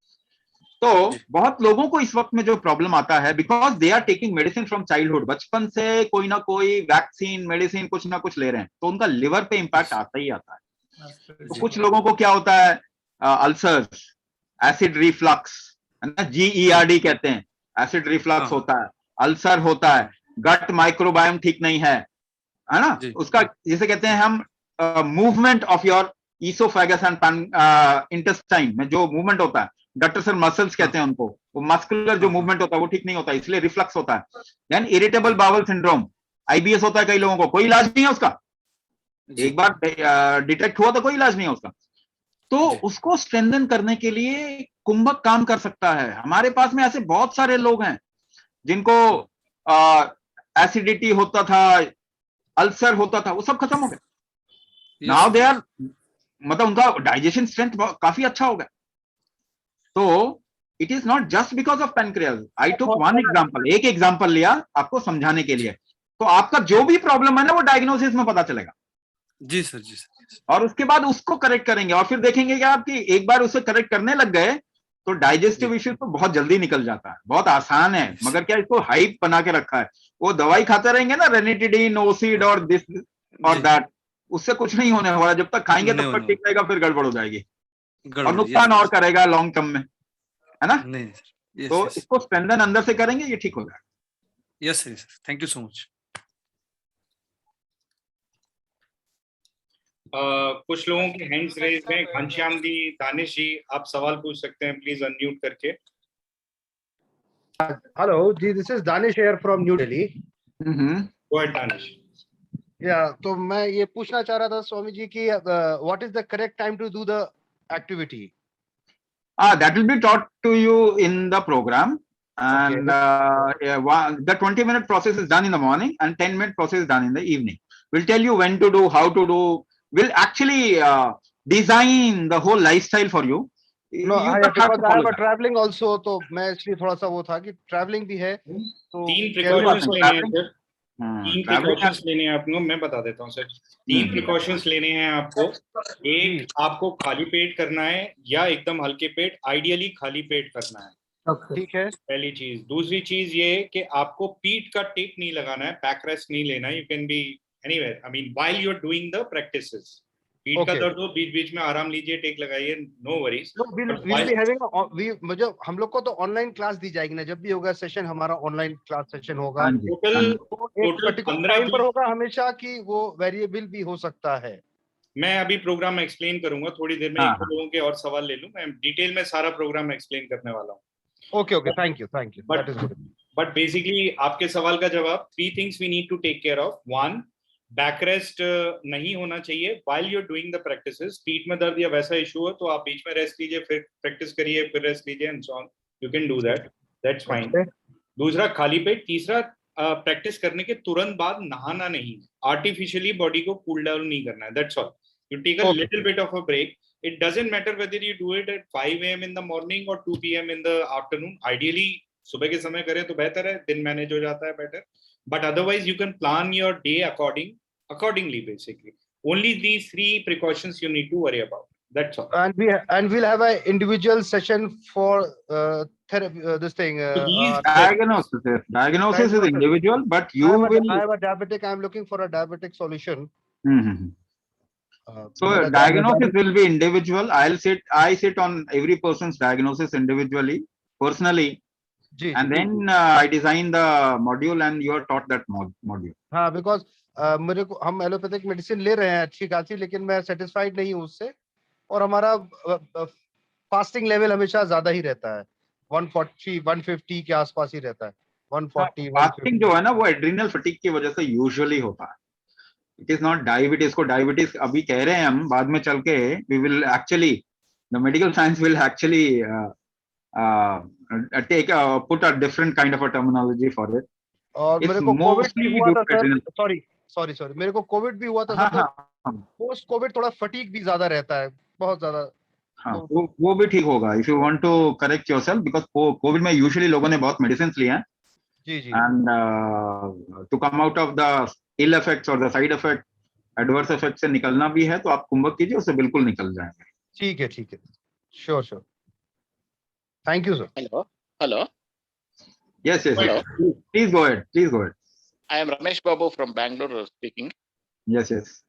तो बहुत लोगों को इस वक्त में जो प्रॉब्लम आता है, because they are taking medicine from childhood, बचपन से कोई ना कोई वैक्सीन मेडिसिन कुछ ना कुछ ले रहे हैं, तो उनका लिवर पे इंपैक्ट आता ही आता है। तो कुछ लोगों को क्या होता है, अल्सर्स, एसिड रिफ्लक्स, GERD कहते हैं, एसिड रिफ्लक्स होता है, अल्सर होता है, गट माइक्रोबायोम ठीक नहीं है ना, उसका जिसे कहते हैं हम movement of your oesophagus and intestine में जो मूवमेंट होता है, डॉक्टर सर मसल्स कहते हैं उनको, वो मस्कुलर जो मूवमेंट होता है वो ठीक नहीं होता, इसलिए रिफ्लक्स होता है। Then irritable bowel syndrome, IBS होता है कई लोगों को, कोई इलाज नहीं है उसका, एक बार डिटेक्ट हुआ तो कोई इलाज नहीं है उसका। तो उसको स्ट्रेंथन करने के लिए कुंभक काम कर सकता है। हमारे पास में ऐसे बहुत सारे लोग हैं जिनको एसिडिटी होता था, अल्सर होता था, वो सब खत्म हो गया। नाउ दे आर, मतलब उनका डाइजेशन स्ट्रेंथ काफी अच्छा हो गया। तो it is not just because of pancreas. I took one example, एक एग्जांपल लिया आपको समझाने के लिए। तो आपका जो भी प्रॉब्लम है ना वो डायग्नोसिस में पता चलेगा। जी सर, जी सर। और उसके बाद उसको करेक्ट करेंगे, और फिर देखेंगे कि आपकी एक बार उसे करेक्ट करने लग गए तो डाइजेस्टिव इश्यू तो बहुत जल्दी निकल जाता है, बहुत आसान है। मगर क्या इसको हाइप बना के रखा है, वो दवाई खाते रहेंगे ना, रेनिटिडीन, ओसिड और दिस और दैट, उससे कुछ नहीं होने वाला। जब तक खाएंगे तब तक ठीक रहेगा, फिर गड़बड़ हो जाएगी और नुकसान और करेगा लॉन्ग टर्म में, है ना। तो इसको स्ट्रेंथन अंदर से करेंगे, ये ठीक हो जाएगा। Yes sir, thank you so much. कुछ लोगों के हैंड्स रेज हैं। घनश्याम जी, दानिश जी, आप सवाल पूछ सकते हैं, प्लीज अनम्यूट करके। हेलो जी, this is Danish here from New Delhi. Go ahead Danish. या तो मैं ये पूछना चाह रहा था स्वामी जी की what is the correct time to do the activity? That will be taught to you in the program, and the 20-minute process is done in the morning and 10-minute process is done in the evening. We'll tell you when to do, how to do. We'll actually design the whole lifestyle for you. No, because I have a traveling also, तो मैं इसलिए थोड़ा सा वो था कि traveling भी है तो 3 प्रिकॉशंस लेने हैं सर, 3 प्रिकॉशंस लेने हैं आपको, मैं बता देता हूँ सर। 3 प्रिकॉशंस लेने हैं आपको। एक, आपको खाली पेट करना है या एकदम हल्के पेट, आइडियली खाली पेट करना है, ठीक है, पहली चीज। दूसरी चीज ये है कि आपको पीठ का टेक नहीं लगाना है, बैक रेस्ट नहीं लेना है। You can be anywhere, I mean while you are doing the practices. पीठ का दर्द हो, बीच बीच में आराम लीजिए, टेक लगाइए, नो वरीज। मुझे हम लोग को तो ऑनलाइन क्लास दी जाएगी ना, जब भी होगा सेशन, हमारा ऑनलाइन क्लास सेशन होगा, टोटल 15 पर होगा हमेशा कि वो वेरिएबल भी हो सकता है। मैं अभी प्रोग्राम में एक्सप्लेन करूंगा थोड़ी देर में। एक दो लोगों के और सवाल ले लूं, मैं डिटेल में सारा प्रोग्राम एक्सप्लेन करने वाला हूं। Okay, thank you, that is good. But basically आपके सवाल का जवाब, 3 things we need to take care of. 1, back rest नहीं होना चाहिए while you are doing the practices. पीठ में दर्द या वैसा इशू हो तो आप बीच में रेस्ट लीजिए, फिर प्रैक्टिस करिए, फिर रेस्ट लीजिए, and so on. You can do that, that's fine. दूसरा, खाली पेट। तीसरा, प्रैक्टिस करने के तुरंत बाद नहाना नहीं, आर्टिफिशियली बॉडी को कूल डाउन नहीं करना है, that's all. You take a little bit of a break. It doesn't matter whether you do it at 5 a.m. in the morning or 2 p.m. in the afternoon. Ideally, सुबह के समय करें तो बेहतर है, दिन मैनेज हो जाता है better. But otherwise, you can plan your day accordingly. Basically, only these 3 precautions you need to worry about. That's all. And we'll have an individual session for therapy. This thing. Diagnosis is individual, but you will. I have a diabetic. I am looking for a diabetic solution. So diagnosis will be individual. I sit on every person's diagnosis individually, personally, and then I design the module and you are taught that module. हाँ, because मेरे को हम एलोपैथिक मेडिसिन ले रहे हैं अच्छी खासी, लेकिन मैं सेटिस्फाइड नहीं हूँ उससे, और हमारा फास्टिंग लेवल हमेशा ज्यादा ही रहता है, 140 150 के आसपास ही रहता है, 140 फास्टिंग जो है ना वो एड्रिनल फटीग की वजह से यूजुअली होता है. It is not diabetes. को डायबिटीज अभी कह रहे हैं हम, बाद में चल के we will actually the medical science will actually take put a different kind of a terminology for it. और मेरे को कोविड भी हुआ था सर, सॉरी मेरे को कोविड भी हुआ था सर, तो पोस्ट कोविड थोड़ा फटीग भी ज्यादा रहता है, बहुत ज्यादा. हाँ, वो भी ठीक होगा. If you want to correct yourself, because covid में यूजुअली लोगों ने बहुत मेडिसिन लिए हैं, जी जी, and to come out of the ill effects और the side effect, adverse effect से निकलना भी है, तो आप कुंभक कीजिए, उससे बिल्कुल निकल जाएंगे. ठीक है, sure. Thank you, sir. Hello. Yes. Hello. Please go ahead. I am Ramesh Babu from Bangalore speaking. Yes. Is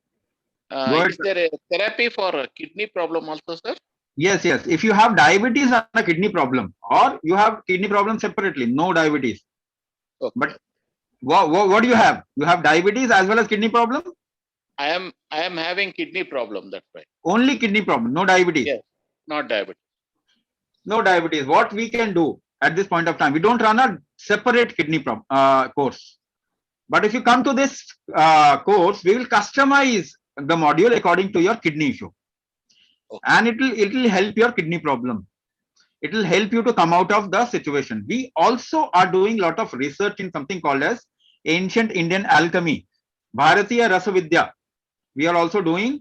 there a therapy for a kidney problem also, sir? Yes. If you have diabetes and a kidney problem, or you have kidney problem separately, no diabetes. Okay. But what do you have? You have diabetes as well as kidney problem? I am having kidney problem, that's right. Only kidney problem, no diabetes. Yes, not diabetes. No diabetes. What we can do at this point of time, we don't run a separate kidney course. But if you come to this course, we will customize the module according to your kidney issue. Okay. And it will help your kidney problem. It will help you to come out of the situation. We also are doing a lot of research in something called as ancient Indian alchemy, Bharatiya Rasavidya. We are also doing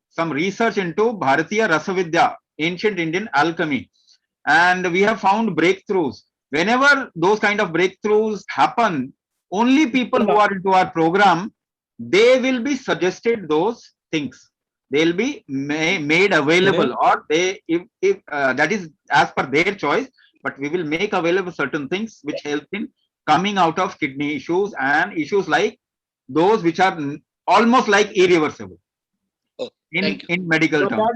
some research into Bharatiya Rasavidya, ancient Indian alchemy. And we have found breakthroughs. Whenever those kind of breakthroughs happen, only people who are into our program, they will be suggested those things. They'll be made available, or if that is as per their choice, but we will make available certain things which help in coming out of kidney issues and issues like those which are almost like irreversible in medical terms.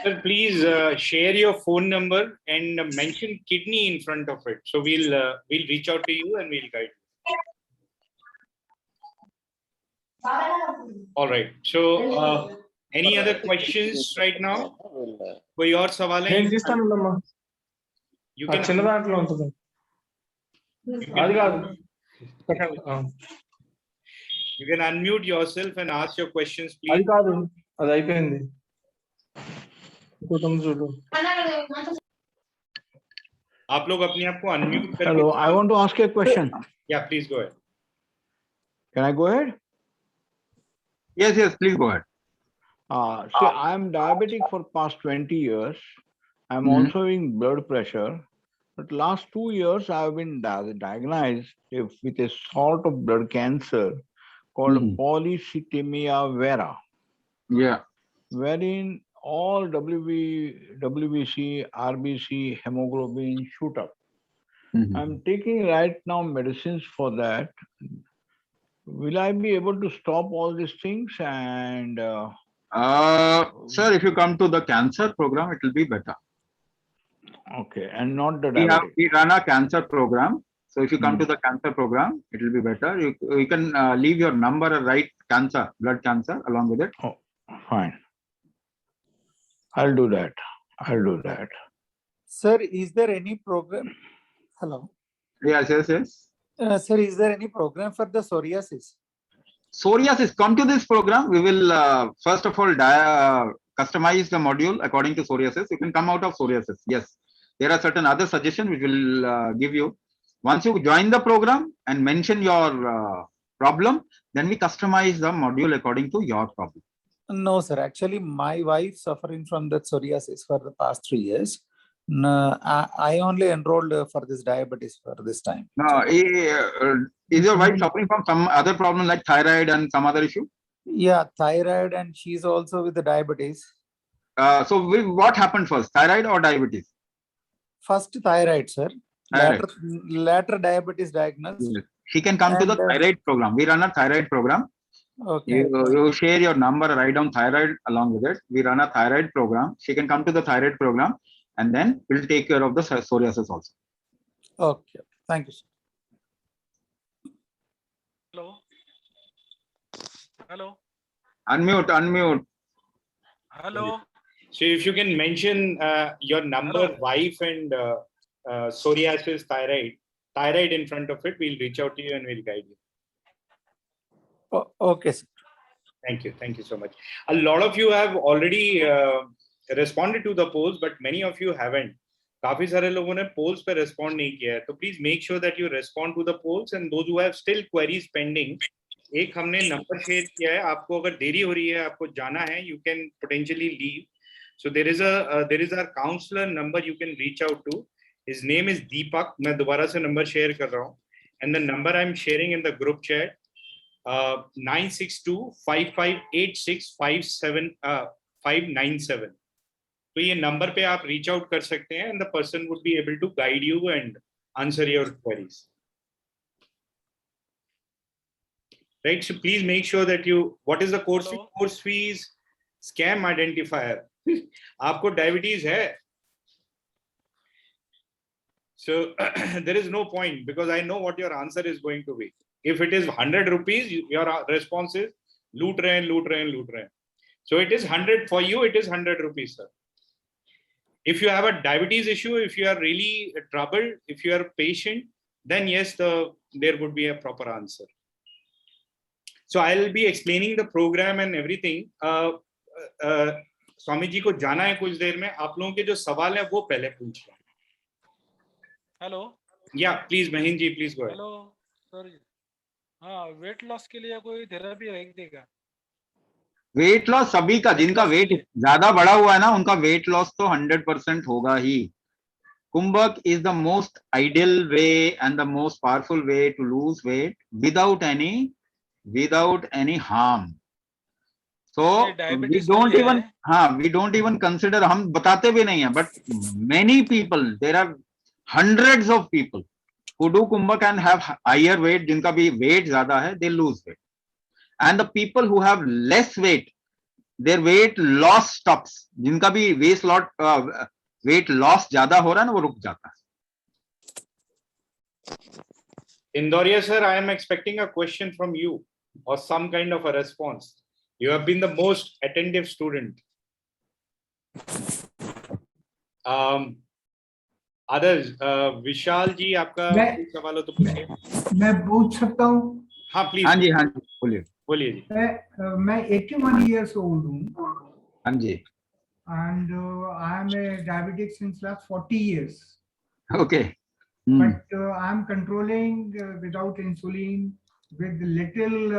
Sir, please share your phone number and mention kidney in front of it. So we'll reach out to you and we'll guide you. All right. So any other questions right now? For your सवाल है? You can unmute yourself and ask your questions, please. आप लोग अपने आप को unmute करके. Hello, I want to ask a question. Yeah, please go ahead. Can I go ahead? Yes, please go ahead. So I am diabetic for past 20 years. I'm also having blood pressure, but last 2 years I have been diagnosed with a sort of blood cancer called polycythemia vera. Yeah. Wherein all WBC, RBC, hemoglobin shoot up. I'm taking right now medicines for that. Will I be able to stop all these things? And sir, if you come to the cancer program, it will be better. Okay, and not the diabetic. We run a cancer program. So if you come to the cancer program, it will be better. You can leave your number, write cancer, blood cancer along with it. Oh, fine. I'll do that. Sir, is there any program? Hello. Yes. Sir, is there any program for the psoriasis? Psoriasis, come to this program. We will first of all customize the module according to psoriasis. You can come out of psoriasis. Yes, there are certain other suggestions which will give you. Once you join the program and mention your problem, then we customize the module according to your problem. No, sir. Actually, my wife suffering from that psoriasis for the past 3 years. No, I only enrolled for this diabetes for this time. No, is your wife suffering from some other problem like thyroid and some other issue? Yeah, thyroid, and she's also with the diabetes. So what happened first, thyroid or diabetes? First thyroid, sir. Later diabetes diagnosed. Yes. She can come to the thyroid program. We run a thyroid program. Okay. You share your number, write down thyroid along with it. We run a thyroid program. She can come to the thyroid program, and then we'll take care of the psoriasis also. Okay. Thank you, sir. Hello. Hello. Unmute. Hello. So if you can mention your number, Hello. wife, and psoriasis, thyroid in front of it, we'll reach out to you and we'll guide you. Okay, sir. Thank you so much. A lot of you have already responded to the polls, but many of you haven't. काफी सारे लोगों ने polls पे respond नहीं किया है, तो please make sure that you respond to the polls, and those who have still queries pending, एक हमने number share किया है, आपको अगर देरी हो रही है, आपको जाना है, you can potentially leave. So there is a counselor number you can reach out to. His name is Deepak. मैं दोबारा से number share कर रहा हूँ, and the number I'm sharing in the group chat. 962-5586-597. तो ये नंबर पे आप रीच आउट कर सकते हैं, and the person would be able to guide you and answer your queries. Right? So please make sure that you. What is the course fee? Course fees scam identifier. आपको diabetes है? So there is no point, because I know what your answer is going to be. If it is 100 rupees, your response is loot rahe hain. So it is 100 for you. It is 100 rupees, sir. If you have a diabetes issue, if you are really troubled, if you are patient, then yes, there would be a proper answer. So I'll be explaining the program and everything. Swami ji को जाना है कुछ देर में. आप लोगों के जो सवाल है वो पहले पूछ लें. Hello. Yeah, please, Mahin ji, please go ahead. Hello sir. हाँ, वेट लॉस के लिए कोई थेरेपी है क्या? वेट लॉस सभी का, जिनका वेट ज्यादा बढ़ा हुआ है ना, उनका वेट लॉस तो 100% होगा ही. कुंभक is the most ideal way and the most powerful way to lose weight without any harm. So we don't even consider, हम बताते भी नहीं है, but many people, there are hundreds of people who do Kumbhak and have higher weight, जिनका भी weight ज्यादा है, they lose weight. And the people who have less weight, their weight loss stops. जिनका भी weight loss ज्यादा हो रहा है ना, वो रुक जाता है. Indoria sir, I am expecting a question from you or some kind of a response. You have been the most attentive student. Others, विशाल जी, आपका सवाल हो तो पूछिए. मैं पूछ सकता हूँ? हाँ प्लीज. हाँ जी बोलिए जी. मैं 81 years old हूँ. हाँ जी. And I am a diabetic since last 40 years. Okay. But I am controlling without insulin, with little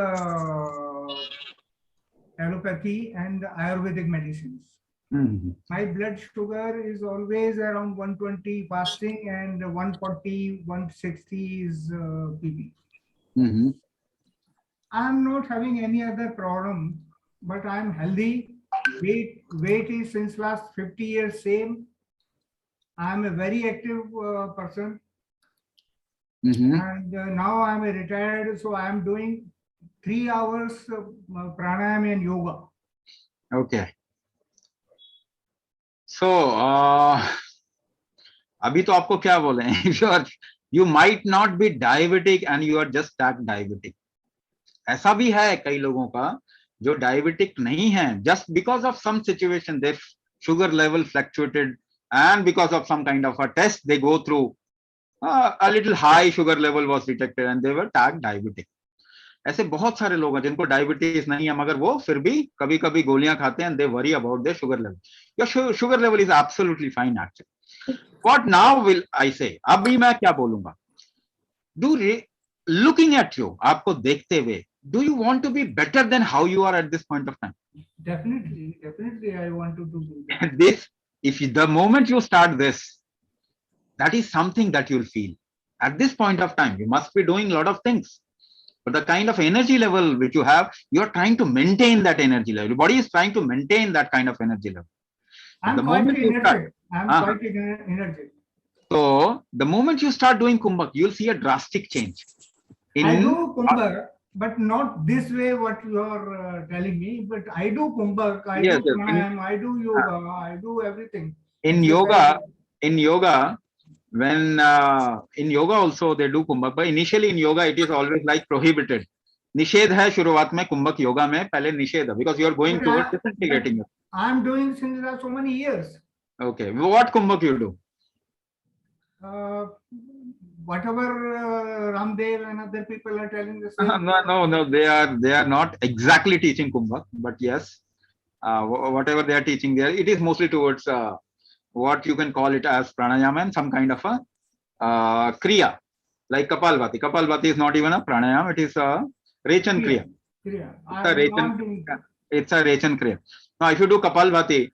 allopathy and Ayurvedic medicines. My blood sugar is always around 120 fasting and 140, 160 is PP. I am not having any other problem, but I am healthy. Weight is since last 50 years same. I am a very active person. And now I am retired, so I am doing 3 hours pranayama and yoga. Okay. So अभी तो आपको क्या बोले, you might not be diabetic and you are just that diabetic. ऐसा भी है कई लोगों का जो डायबिटिक नहीं है, just because of some situation their sugar level fluctuated and because of some kind of a test they go through, a little high sugar level was detected and they were tagged diabetic. ऐसे बहुत सारे लोग हैं जिनको डायबिटीज नहीं है, मगर वो फिर भी कभी कभी गोलियां खाते हैं and they worry about their sugar level. Your sugar level is absolutely fine actually. What now will I say? अभी मैं क्या बोलूंगा? Looking at you, आपको देखते हुए, do you want to be better than how you are at this point of time? Definitely I want to do that. This, if the moment you start this, that is something that you'll feel. At this point of time, you must be doing a lot of things. But the kind of energy level which you have, you're trying to maintain that energy level. Your body is trying to maintain that kind of energy level. I'm quite energetic. Quite energetic. So the moment you start doing Kumbhak, you'll see a drastic change. I do Kumbhak, but not this way what you are telling me. But I do Kumbhak, I do pranayama, I do yoga, I do everything. In yoga, when in yoga also they do kumbhak, but initially in yoga it is always like prohibited. निषेध है शुरुआत में कुंभक योगा में, पहले निषेध है, because you are going towards disintegrating it. I am doing since last so many years. Okay, what kumbhak you do? Whatever Ramdev and other people are telling the same. No, they are not exactly teaching kumbhak, but yes, whatever they are teaching there, it is mostly towards what you can call it as pranayama and some kind of a kriya, like Kapalbhati. Kapalbhati is not even a pranayama; it is a Rechan kriya. It's a Rechan kriya. Now, if you do Kapalbhati,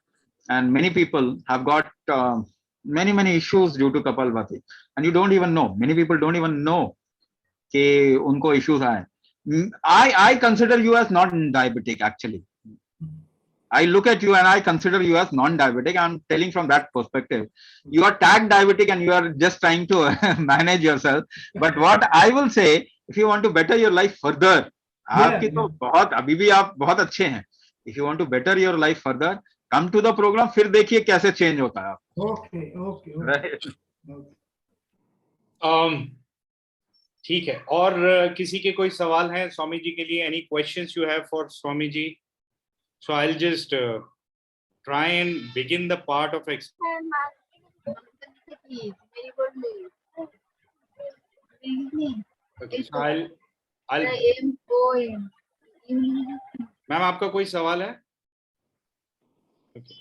and many people have got many issues due to Kapalbhati, and you don't even know. Many people don't even know कि उनको issues आए. I consider you as not diabetic actually. I look at you and I consider you as non-diabetic. I'm telling from that perspective. You are tagged diabetic and you are just trying to manage yourself. But what I will say, if you want to better your life further, आपकी तो बहुत अभी भी आप बहुत अच्छे हैं. If you want to better your life further, come to the program. फिर देखिए कैसे change होता है. Okay. Right. ठीक है. और किसी के कोई सवाल है स्वामी जी के लिए? Any questions you have for Swami ji? So I'll just try and begin the part of okay, so I'll ma'am आपका कोई सवाल है? Okay.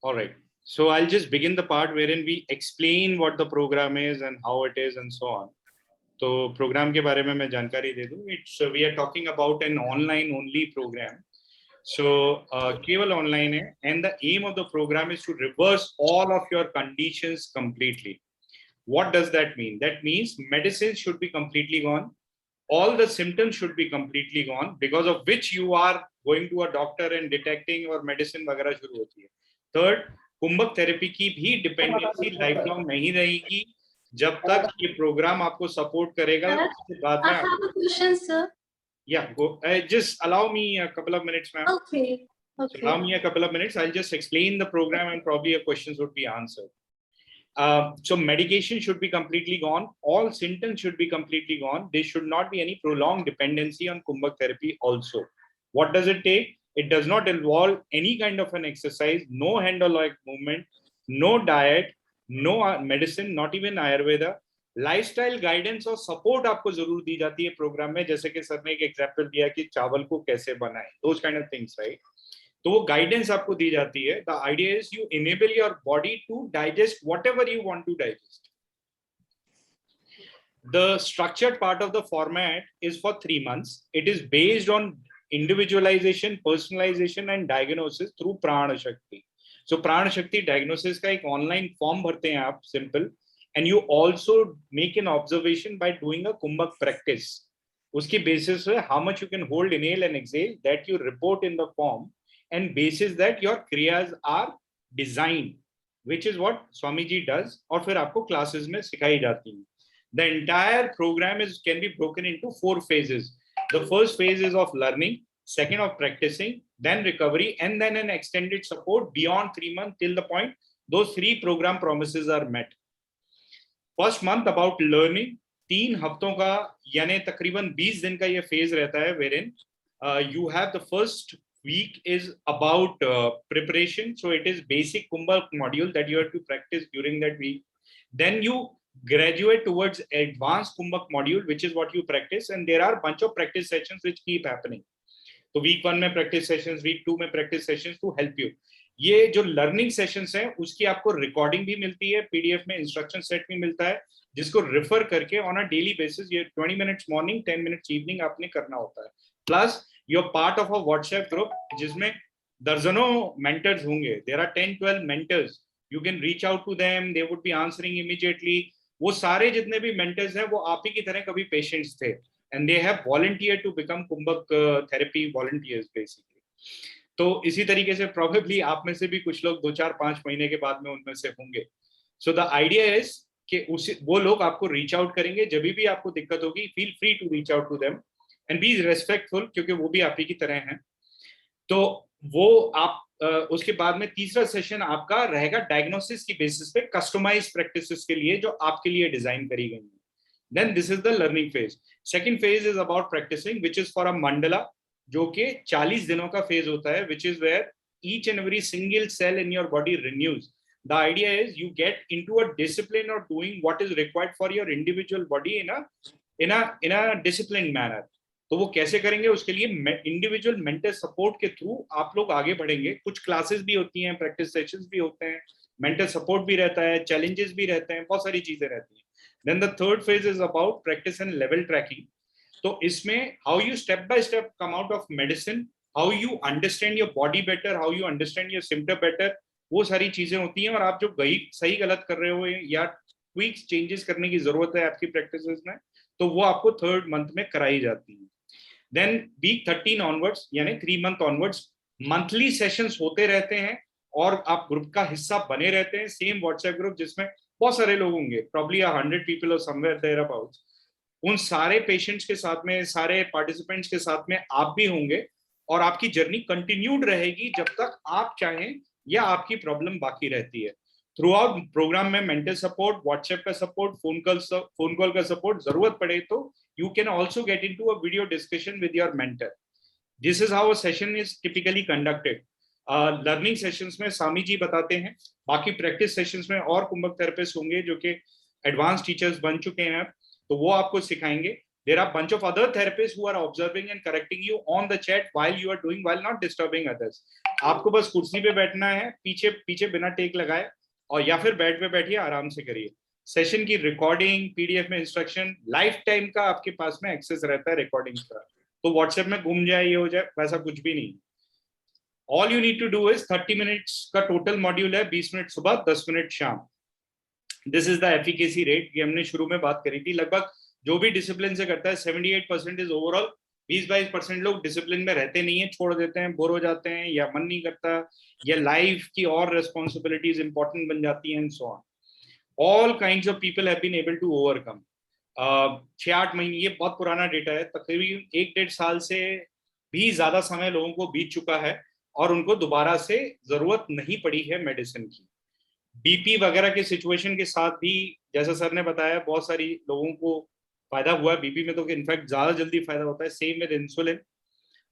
All right. So I'll just begin the part wherein we explain what the program is and how it is and so on. तो program के बारे में मैं जानकारी दे दूं. It's we are talking about an online only program. So केवल online है, and the aim of the program is to reverse all of your conditions completely. What does that mean? That means medicine should be completely gone. All the symptoms should be completely gone, because of which you are going to a doctor and detecting or medicine वगैरह शुरू होती है. Third, कुंभक थेरेपी की भी डिपेंडेंसी लाइफ लॉन्ग नहीं रहेगी जब तक ये प्रोग्राम आपको सपोर्ट करेगा. उसके बाद में आपको yeah, go. Just allow me a couple of minutes, ma'am. Okay. So allow me a couple of minutes. I'll just explain the program and probably your questions would be answered. So medication should be completely gone. All symptoms should be completely gone. There should not be any prolonged dependency on Kumbhak therapy also. What does it take? It does not involve any kind of an exercise, no hand or leg movement, no diet, no medicine, not even Ayurveda. Lifestyle guidance और सपोर्ट आपको जरूर दी जाती है प्रोग्राम में. जैसे कि सर ने एक एग्जांपल दिया कि चावल को कैसे बनाएं, those kind of things, right? तो वो गाइडेंस आपको दी जाती है. The idea is you enable your body to digest whatever you want to digest. The structured part of the format is for 3 months. It is based on individualisation, personalisation and diagnosis through प्राण शक्ति. सो प्राण शक्ति डायग्नोसिस का एक ऑनलाइन फॉर्म भरते हैं आप, simple. And you also make an observation by doing a Kumbhak practice. उसकी basis है how much you can hold, inhale and exhale, that you report in the form, and basis that your kriyas are designed, which is what Swami ji does. और फिर आपको classes में सिखाई जाती हैं. The entire program can be broken into 4 phases. The first phase is of learning, second of practicing, then recovery, and then an extended support beyond 3 months till the point those 3 program promises are met. First month about learning, 3 हफ्तों का यानी तकरीबन 20 दिन का ये फेज रहता है, wherein you have the first week is about preparation. So it is basic kumbhak module that you have to practise during that week. Then you graduate towards advanced Kumbhak module, which is what you practice, and there are bunch of practice sessions which keep happening. तो week 1 में practice sessions, week 2 में practice sessions to help you. ये जो लर्निंग सेशंस हैं उसकी आपको रिकॉर्डिंग भी मिलती है, पीडीएफ में इंस्ट्रक्शन सेट भी मिलता है, जिसको रेफर करके ऑन अ डेली बेसिस ये 20 मिनट्स मॉर्निंग, 10 मिनट्स इवनिंग आपने करना होता है. Plus you are part of a WhatsApp group जिसमें दर्जनों मेंटर्स होंगे. There are 10-12 mentors. You can reach out to them, they would be answering immediately. वो सारे जितने भी मेंटर्स हैं वो आप ही की तरह कभी पेशेंट्स थे, and they have volunteer to become kumbhak therapy volunteers basically. तो इसी तरीके से प्रोबेबली आप में से भी कुछ लोग 2-4-5 महीने के बाद में उनमें से होंगे. सो द आइडिया इज कि वो लोग आपको रीच आउट करेंगे जब भी आपको दिक्कत होगी. Feel free to reach out to them and be respectful, क्योंकि वो भी आप ही की तरह हैं. तो वो आप उसके बाद में तीसरा सेशन आपका रहेगा डायग्नोसिस की बेसिस पे कस्टमाइज प्रैक्टिसेस के लिए जो आपके लिए डिजाइन करी गई है. Then this is the learning phase. Second phase is about practicing, which is for a mandala, जो कि 40 दिनों का phase होता है, which is where each and every single cell in your body renews. The idea is you get into a discipline of doing what is required for your individual body in a disciplined manner. तो वो कैसे करेंगे, उसके लिए इंडिविजुअल मेंटर सपोर्ट के थ्रू आप लोग आगे बढ़ेंगे. कुछ क्लासेस भी होती हैं, प्रैक्टिस सेशंस भी होते हैं, मेंटर सपोर्ट भी रहता है, चैलेंजेस भी रहते हैं, बहुत सारी चीजें रहती हैं. Then the third phase is about practice and level tracking. तो इसमें how you step by step come out of medicine, how you understand your body better, how you understand your symptom better, वो सारी चीजें होती हैं. और आप जो सही गलत कर रहे हो या tweaks changes करने की जरूरत है आपकी प्रैक्टिसेस में, तो वो आपको थर्ड मंथ में कराई जाती है. Then week 13 onwards यानी 3 month onwards monthly sessions होते रहते हैं और आप ग्रुप का हिस्सा बने रहते हैं. सेम व्हाट्सएप ग्रुप जिसमें बहुत सारे लोग होंगे, probably 100 people or somewhere thereabouts. उन सारे पेशेंट्स के साथ में, सारे पार्टिसिपेंट्स के साथ में आप भी होंगे और आपकी जर्नी कंटिन्यूड रहेगी जब तक आप चाहें या आपकी प्रॉब्लम बाकी रहती है. थ्रू आउट प्रोग्राम में मेंटल सपोर्ट, व्हाट्सएप का सपोर्ट, फोन कॉल का सपोर्ट, जरूरत पड़े तो you can also get into a video discussion with your mentor. This is how a session is typically conducted. Learning sessions में स्वामी जी बताते हैं, बाकी प्रैक्टिस सेशंस में और कुंभक थेरेपिस्ट होंगे जो कि एडवांस टीचर्स बन चुके हैं, तो वो आपको सिखाएंगे. There are bunch of other therapists who are observing and correcting you on the chat while you are doing, while not disturbing others. आपको बस कुर्सी पे बैठना है, पीछे बिना टेक लगाए, और या फिर बेड पे बैठिए, आराम से करिए. सेशन की रिकॉर्डिंग, पीडीएफ में इंस्ट्रक्शन, लाइफ टाइम का आपके पास में एक्सेस रहता है रिकॉर्डिंग का. तो व्हाट्सएप में घूम जाए, ये हो जाए, वैसा कुछ भी नहीं. All you need to do is 30 minutes का टोटल मॉड्यूल है, 20 मिनट सुबह, 10 मिनट शाम. This is the efficacy rate, ये हमने शुरू में बात करी थी. लगभग जो भी डिसिप्लिन से करता है 78% इज ओवरऑल. 20-22% लोग डिसिप्लिन में रहते नहीं है, छोड़ देते हैं, बोर हो जाते हैं, या मन नहीं करता, या लाइफ की और रिस्पॉन्सिबिलिटीज इंपॉर्टेंट बन जाती हैं, and so on. All kinds of people have been able to overcome. 6-8 महीने, ये बहुत पुराना डेटा है, तकरीबन 1-1.5 साल से भी ज्यादा समय लोगों को बीत चुका है और उनको दोबारा से जरूरत नहीं पड़ी है मेडिसिन की. बीपी वगैरह के सिचुएशन के साथ भी, जैसा सर ने बताया, बहुत सारी लोगों को फायदा हुआ. बीपी में तो इनफैक्ट ज्यादा जल्दी फायदा होता है. Same with insulin.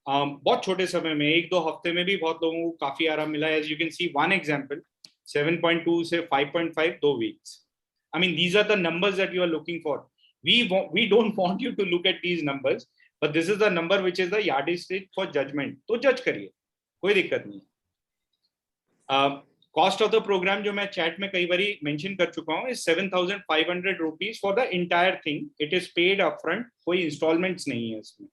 बहुत छोटे समय में, 1-2 हफ्ते में भी बहुत लोगों को काफी आराम मिला. As you can see one example, 7.2 से 5.5, 2 weeks. I mean, these are the numbers that you are looking for. We don't want you to look at these numbers, but this is the number which is the yardstick for judgment. तो जज करिए, कोई दिक्कत नहीं. कॉस्ट ऑफ द प्रोग्राम जो मैं चैट में कई बार मेंशन कर चुका हूँ, is 7,500 rupees for the entire thing. It is paid upfront, कोई इंस्टॉलमेंट्स नहीं है इसमें.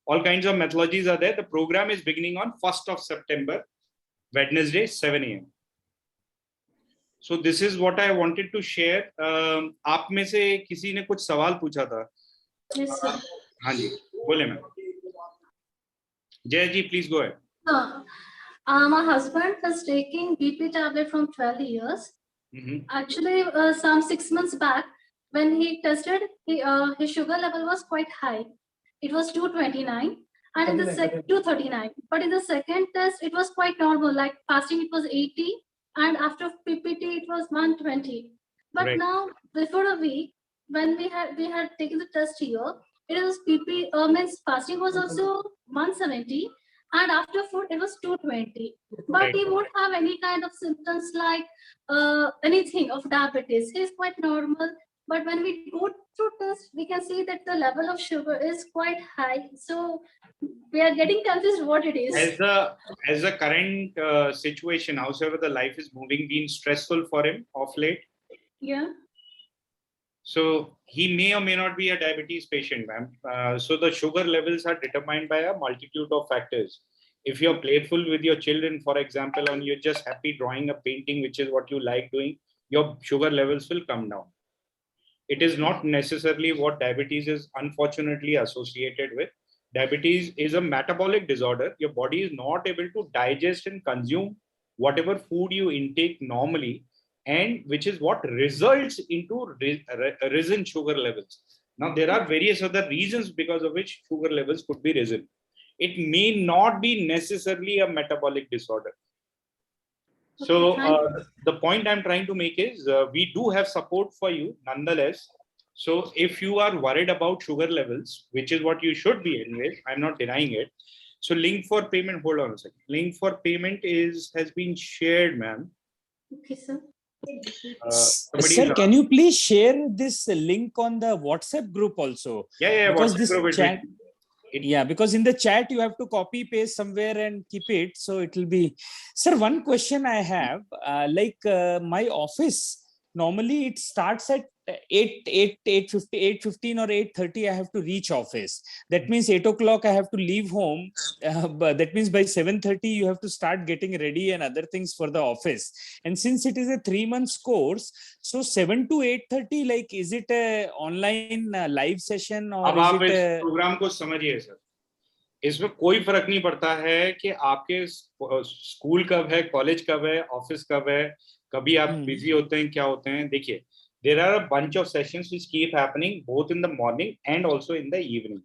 All kinds of methodologies are there. The programme is beginning on 1st of September, Wednesday, 7 AM. So this is what I wanted to share. आप में से किसी ने कुछ सवाल पूछा था? Yes, sir. हाँ जी, बोले ma'am. Jai ji, please go ahead. My husband is taking BP tablet from 12 years. Actually, some 6 months back, when he tested, his sugar level was quite high. It was 229, and in the 239. But in the second test, it was quite normal. Like fasting, it was 80, and after PPT, it was 120. But Right. now, before a week, when we had taken the test here, it was PP. Means fasting was also 170. And after food, it was 220. But Right. he won't have any kind of symptoms like anything of diabetes. He's quite normal. But when we go through test, we can see that the level of sugar is quite high. So we are getting confused what it is. As the current situation, however the life is moving, been stressful for him of late. Yeah. So he may or may not be a diabetes patient, ma'am. So the sugar levels are determined by a multitude of factors. If you're playful with your children, for example, and you're just happy drawing a painting, which is what you like doing, your sugar levels will come down. It is not necessarily what diabetes is unfortunately associated with. Diabetes is a metabolic disorder. Your body is not able to digest and consume whatever food you intake normally, and which is what results into risen sugar levels. Now, there are various other reasons because of which sugar levels could be risen. it may not be necessarily a metabolic disorder. So the point I'm trying to make is we do have support for you nonetheless. So if you are worried about sugar levels, which is what you should be anyways, I'm not denying it. So link for payment, hold on a second. Link for payment has been shared, ma'am. Okay, sir. Sir, can you please share this link on the WhatsApp group also? Yeah, because WhatsApp this group chat, yeah, because in the chat you have to copy paste somewhere and keep it, so it will be. Sir, one question I have, my office, normally it starts at 8:15 or 8:30 I have to reach office. That means 8 o'clock I have to leave home. But that means by 7:30 you have to start getting ready and other things for the office. And since it is a 3 months course, so 7 to 8:30, like, is it a online live session or अब is आप it इस a... प्रोग्राम को समझिए सर, इसमें कोई फर्क नहीं पड़ता है कि आपके स्कूल कब है, कॉलेज कब है, ऑफिस कब है, कभी आप बिजी होते हैं, क्या होते हैं. देखिए, there are a bunch of sessions which keep happening both in the morning and also in the evening.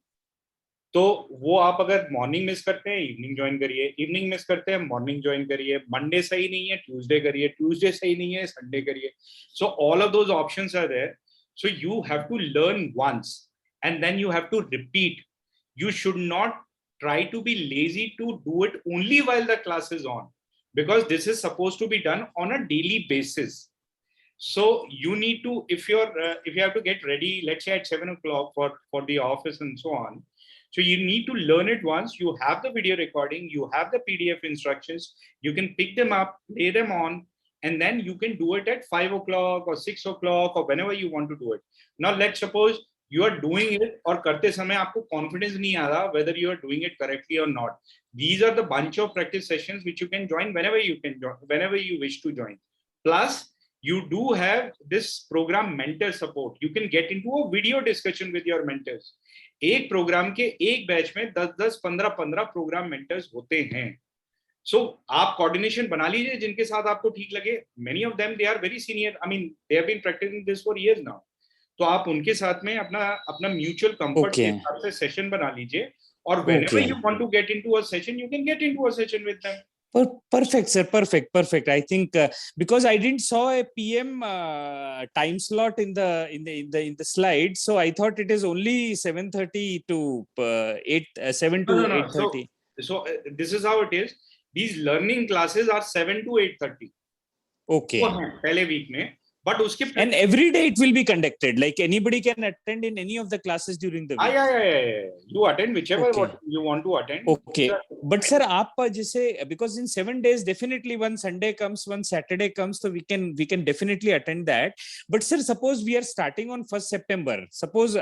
तो वो आप अगर मॉर्निंग मिस करते हैं, इवनिंग ज्वाइन करिए, इवनिंग मिस करते हैं, मॉर्निंग ज्वाइन करिए, मंडे सही नहीं है, ट्यूसडे करिए, ट्यूसडे सही नहीं है, संडे करिए. So all of those options are there. So you have to learn once and then you have to repeat. You should not try to be lazy to do it only while the class is on, because this is supposed to be done on a daily basis. So you need to, if you have to get ready, let's say at 7 o'clock for the office and so on. So you need to learn it once. You have the video recording, you have the PDF instructions, you can pick them up, play them on, and then you can do it at 5 o'clock or 6 o'clock or whenever you want to do it. Now let's suppose you are doing it और करते समय आपको confidence नहीं आ रहा whether you are doing it correctly or not. These are the bunch of practice sessions which you can join whenever you can join, whenever you wish to join. Plus, you do have this program mentor support. You can get into a video discussion with your mentors. एक प्रोग्राम के एक बैच में 10-10, 15-15 प्रोग्राम मेंटर्स होते हैं. So आप कोऑर्डिनेशन बना लीजिए जिनके साथ आपको ठीक लगे. Many of them, they are very senior. I mean, they have been practicing this for years now. तो आप उनके साथ में अपना म्यूचुअल कंफर्ट के हिसाब से सेशन बना लीजिए, और whenever you want to get into a session, you can get into a session with them. Perfect, sir. Perfect. I think because I didn't saw a PM time slot in the slide, so I thought it is only 7:30 to 7 to 8:30. So this is how it is. These learning classes are 7 to 8:30. Okay. पहले वीक में. But उसके and every day it will be conducted, like anybody can attend in any of the classes during the week. Yeah. You attend whichever what you want to attend. Okay. But sir, आप जैसे, because in 7 days definitely one Sunday comes, one Saturday comes, so we can definitely attend that. But sir, suppose we are starting on 1st September. Suppose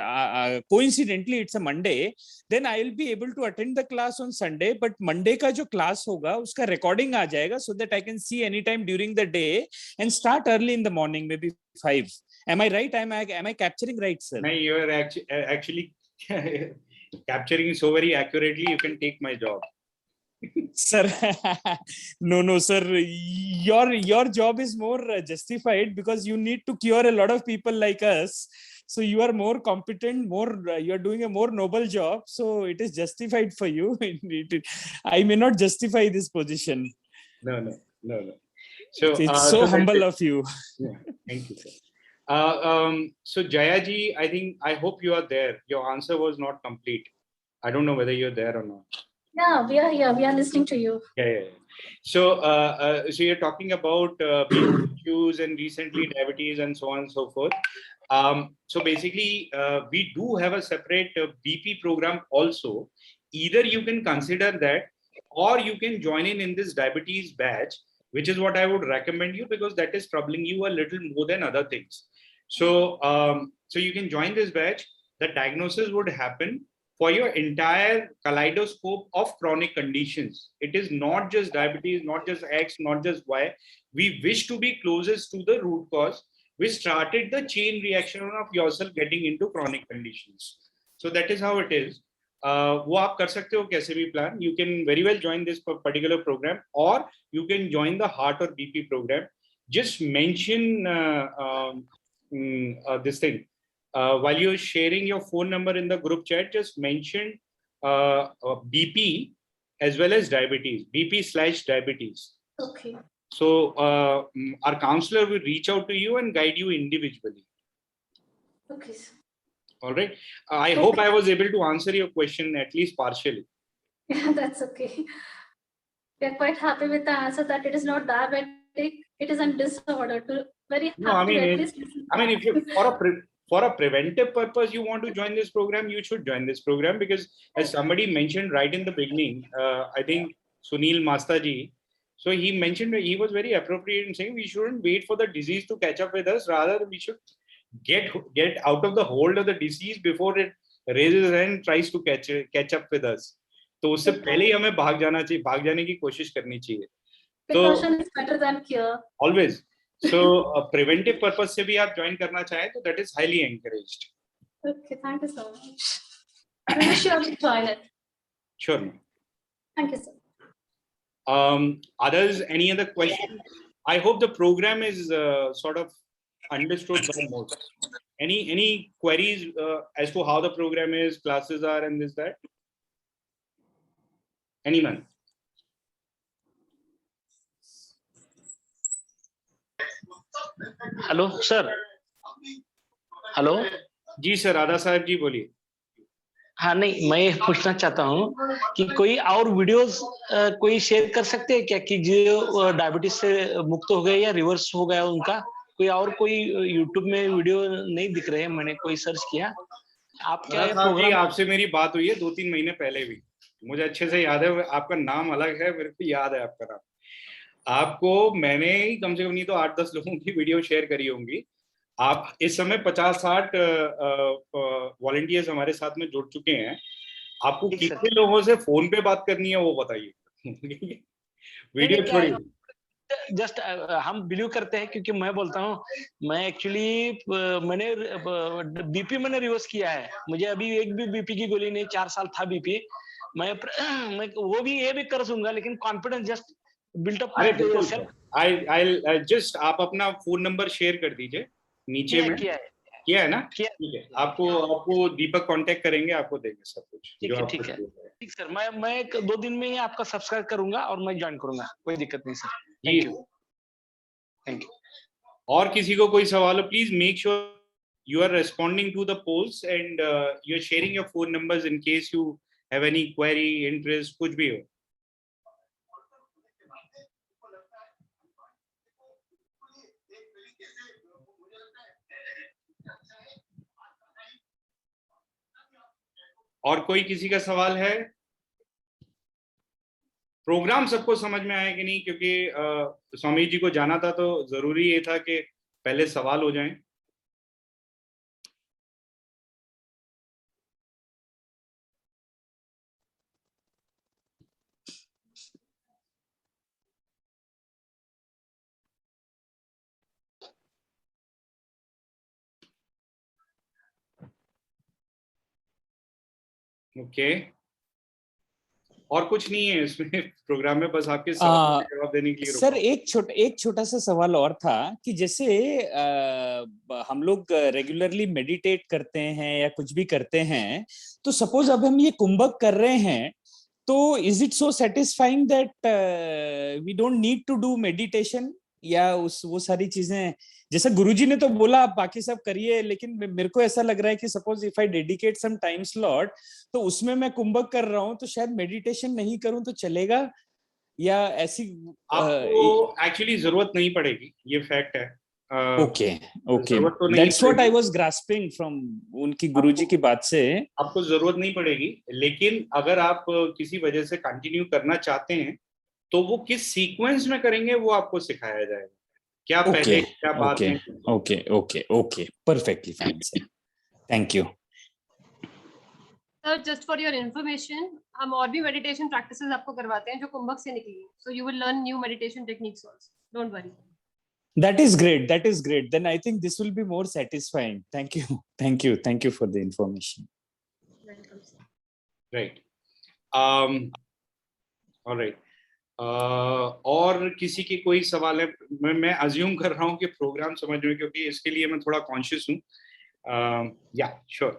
coincidentally it's a Monday, then I will be able to attend the class on Sunday. But Monday का जो class होगा उसका recording आ जाएगा, so that I can see anytime during the day and start early in the morning. Maybe 5. Am I right? Am I capturing right, sir? No, you are actually capturing so very accurately. You can take my job, sir. No, sir. Your job is more justified because you need to cure a lot of people like us. So you are more competent, you are doing a more noble job. So it is justified for you. I may not justify this position. No. So it's so humble of you. Yeah, thank you, sir. So Jaya ji, I hope you are there. Your answer was not complete. I don't know whether you're there or not. Yeah, we are here. We are listening to you. Yeah. So you're talking about issues and recently diabetes and so on and so forth. So basically, we do have a separate BP program also. Either you can consider that, or you can join in this diabetes batch, which is what I would recommend you, because that is troubling you a little more than other things. So, so you can join this batch. The diagnosis would happen for your entire kaleidoscope of chronic conditions. It is not just diabetes, not just X, not just Y. We wish to be closest to the root cause, which started the chain reaction of yourself getting into chronic conditions. So that is how it is. वो आप कर सकते हो कैसे भी plan. You can very well join this particular program, or you can join the heart or BP program. Just mention this thing while you're sharing your phone number in the group chat. Just mention BP as well as diabetes, BP/diabetes. Okay. So our counselor will reach out to you and guide you individually. Okay, sir. All right. I hope I was able to answer your question at least partially. Yeah, that's okay. We are quite happy with the answer that it is not diabetic, it is a disorder. Very happy No, I mean, to at least listen to if you for a preventive purpose you want to join this program, you should join this program, because as somebody mentioned right in the beginning, I think Sunil Mastaji, so he mentioned, he was very appropriate in saying we shouldn't wait for the disease to catch up with us. Rather, we should get out of the hold of the disease before it raises and tries to catch up with us. तो उससे पहले ही हमें भाग जाने की कोशिश करनी चाहिए. Precaution is better than cure. Always. So preventive purpose से भी आप join करना चाहें तो that is highly encouraged. Okay, thank you so much. We will surely join it. Sure. Thank you, sir. Others, any other questions? I hope the program is sort of understood by most. Any queries as to how the program is, classes are, and this that? Anyone? Hello sir. Hello जी सर, राधा साहब जी बोलिए. हाँ, नहीं, मैं ये पूछना चाहता हूँ कि कोई और वीडियोस कोई शेयर कर सकते हैं क्या, कि जो डायबिटीज से मुक्त हो गए या रिवर्स हो गया उनका, कोई यूट्यूब में वीडियो नहीं दिख रहे हैं. मैंने कोई सर्च किया. आप क्या प्रोग्राम, आपसे मेरी बात हुई है 2-3 महीने पहले भी, मुझे अच्छे से याद है. आपका नाम अलग है, मेरे को याद है आपका नाम. आपको मैंने ही कम से कम नहीं तो 8-10 लोगों की वीडियो शेयर करी होंगी. आप इस समय 50-60 वॉलंटियर्स हमारे साथ में जुड़ चुके हैं. आपको कितने लोगों से फोन पे बात करनी है वो बताइए. वीडियो छोड़िए. जस्ट हम बिलीव करते हैं, क्योंकि मैं बोलता हूँ, मैं एक्चुअली मैंने बीपी मैंने रिवर्स किया है. मुझे अभी एक भी बीपी की गोली नहीं, 4 साल था बीपी. मैं वो भी ये भी कर सूंगा, लेकिन confidence just built up. I'll just आप अपना फोन नंबर शेयर कर दीजिए नीचे में. किया है ना? ठीक है. आपको दीपक कांटेक्ट करेंगे, आपको देंगे सब कुछ. ठीक है सर. मैं 2 दिन में ही आपका सब्सक्राइब करूंगा और मैं ज्वाइन करूंगा. कोई दिक्कत नहीं सर. Thank you. और किसी को कोई सवाल हो, please make sure you are responding to the polls and you're sharing your phone numbers in case you have any query, interest, कुछ भी हो. और कोई किसी का सवाल है? प्रोग्राम सबको समझ में आया कि नहीं? क्योंकि स्वामी जी को जाना था तो जरूरी ये था कि पहले सवाल हो जाएं. ओके. और कुछ नहीं है इसमें प्रोग्राम में, बस आपके सवाल के जवाब देने के लिए. सर एक छोटा सा सवाल और था कि जैसे हम लोग रेगुलरली मेडिटेट करते हैं या कुछ भी करते हैं, तो सपोज अब हम ये कुंभक कर रहे हैं, तो is it so satisfying that we don't need to do meditation, या वो सारी चीजें जैसे गुरुजी ने तो बोला आप बाकी सब करिए, लेकिन मेरे को ऐसा लग रहा है कि suppose if I dedicate some time slot तो उसमें मैं कुंभक कर रहा हूं, तो शायद मेडिटेशन नहीं करूं तो चलेगा, या ऐसी आपको एक्चुअली जरूरत नहीं पड़ेगी, ये फैक्ट है. Okay that's what I was grasping from उनकी गुरुजी की बात से. आपको जरूरत नहीं पड़ेगी, लेकिन अगर आप किसी वजह से कंटिन्यू करना चाहते हैं तो वो किस सीक्वेंस में करेंगे वो आपको सिखाया जाएगा. क्या पहले क्या बाद में. Okay perfectly fine sir. Thank you sir. Just for your information, हम और भी मेडिटेशन प्रैक्टिसेस आपको करवाते हैं जो कुंभक से निकली है. So you will learn new meditation techniques also. Don't worry. That is great. Then I think this will be more satisfying. Thank you for the information. Right. All right. और किसी की कोई सवाल है? मैं अज्यूम कर रहा हूँ कि प्रोग्राम समझ में, क्योंकि इसके लिए मैं थोड़ा कॉन्शियस हूँ. या sure.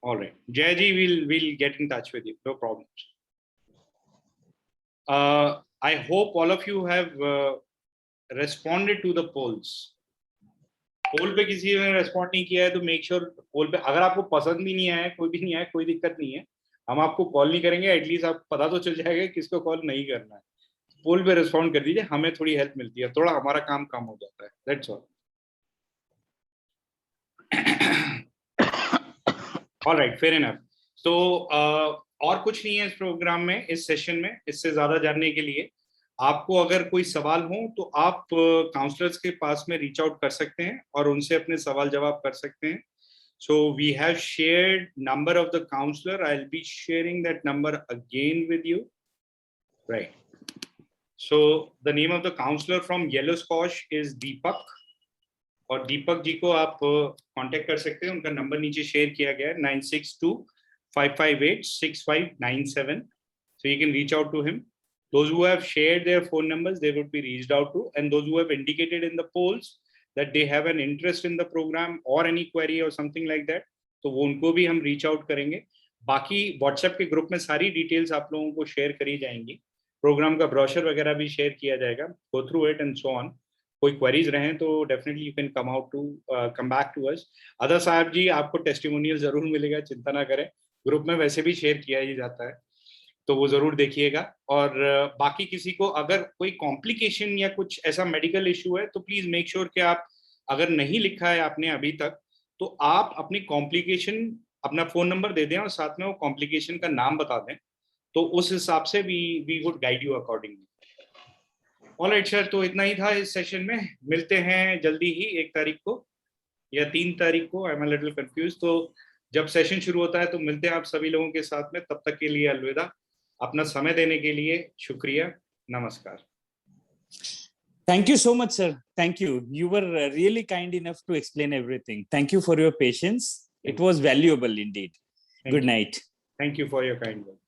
All right, Jay ji, we'll get in touch with you. No problems. I hope all of you have responded to the polls. पोल पे किसी ने रेस्पॉन्ड नहीं किया है तो मेक श्योर पोल पे, अगर आपको पसंद भी नहीं आया, कोई भी नहीं आया, कोई दिक्कत नहीं है, हम आपको कॉल नहीं करेंगे, एटलीस्ट आप पता तो चल जाएगा किसको कॉल नहीं करना है. पोल पे रेस्पॉन्ड कर दीजिए, हमें थोड़ी हेल्प मिलती है, थोड़ा हमारा काम कम हो जाता है. That's all. Alright, fair enough. तो और कुछ नहीं है इस प्रोग्राम में, इस सेशन में. इससे ज्यादा जानने के लिए आपको अगर कोई सवाल हो तो आप काउंसलर्स के पास में रीच आउट कर सकते हैं और उनसे अपने सवाल जवाब कर सकते हैं. So we have shared number of the counsellor. I will be sharing that number again with you. Right. So the name of the counsellor from YellowSquash is Deepak, और दीपक जी को आप कांटेक्ट कर सकते हैं. उनका नंबर नीचे शेयर किया गया है, 9625586597. So you can reach out to him. Those who have shared their phone numbers, they would be reached out to, and those who have indicated in the polls that they have an interest in the program or any query or something like that, तो वो उनको भी हम reach out करेंगे. बाकी WhatsApp के ग्रुप में सारी डिटेल्स आप लोगों को शेयर करी जाएंगी. प्रोग्राम का ब्रोशर वगैरह भी शेयर किया जाएगा. Go through it and so on. कोई क्वेरीज रहें तो definitely you can come back to us. अदर साहब जी, आपको टेस्टिमोनियल जरूर मिलेगा, चिंता ना करें. ग्रुप में वैसे भी शेयर किया ही जाता है, तो वो जरूर देखिएगा. और बाकी किसी को अगर कोई कॉम्प्लिकेशन या कुछ ऐसा मेडिकल इशू है तो प्लीज मेक श्योर कि आप, अगर नहीं लिखा है आपने अभी तक, तो आप अपनी कॉम्प्लिकेशन, अपना फोन नंबर दे दें और साथ में वो कॉम्प्लिकेशन का नाम बता दें, तो उस हिसाब से we would guide you accordingly. Alright sir, तो इतना ही था इस सेशन में. मिलते हैं जल्दी ही 1 तारीख को या 3 तारीख को. I am a little confuse. तो जब सेशन शुरू होता है तो मिलते हैं आप सभी लोगों के साथ में. तब तक के लिए अलविदा. अपना समय देने के लिए शुक्रिया. नमस्कार. Thank you so much, sir. Thank you. You were really kind enough to explain everything. Thank you for your patience. It was valuable indeed. Good night. Thank you for your kind words.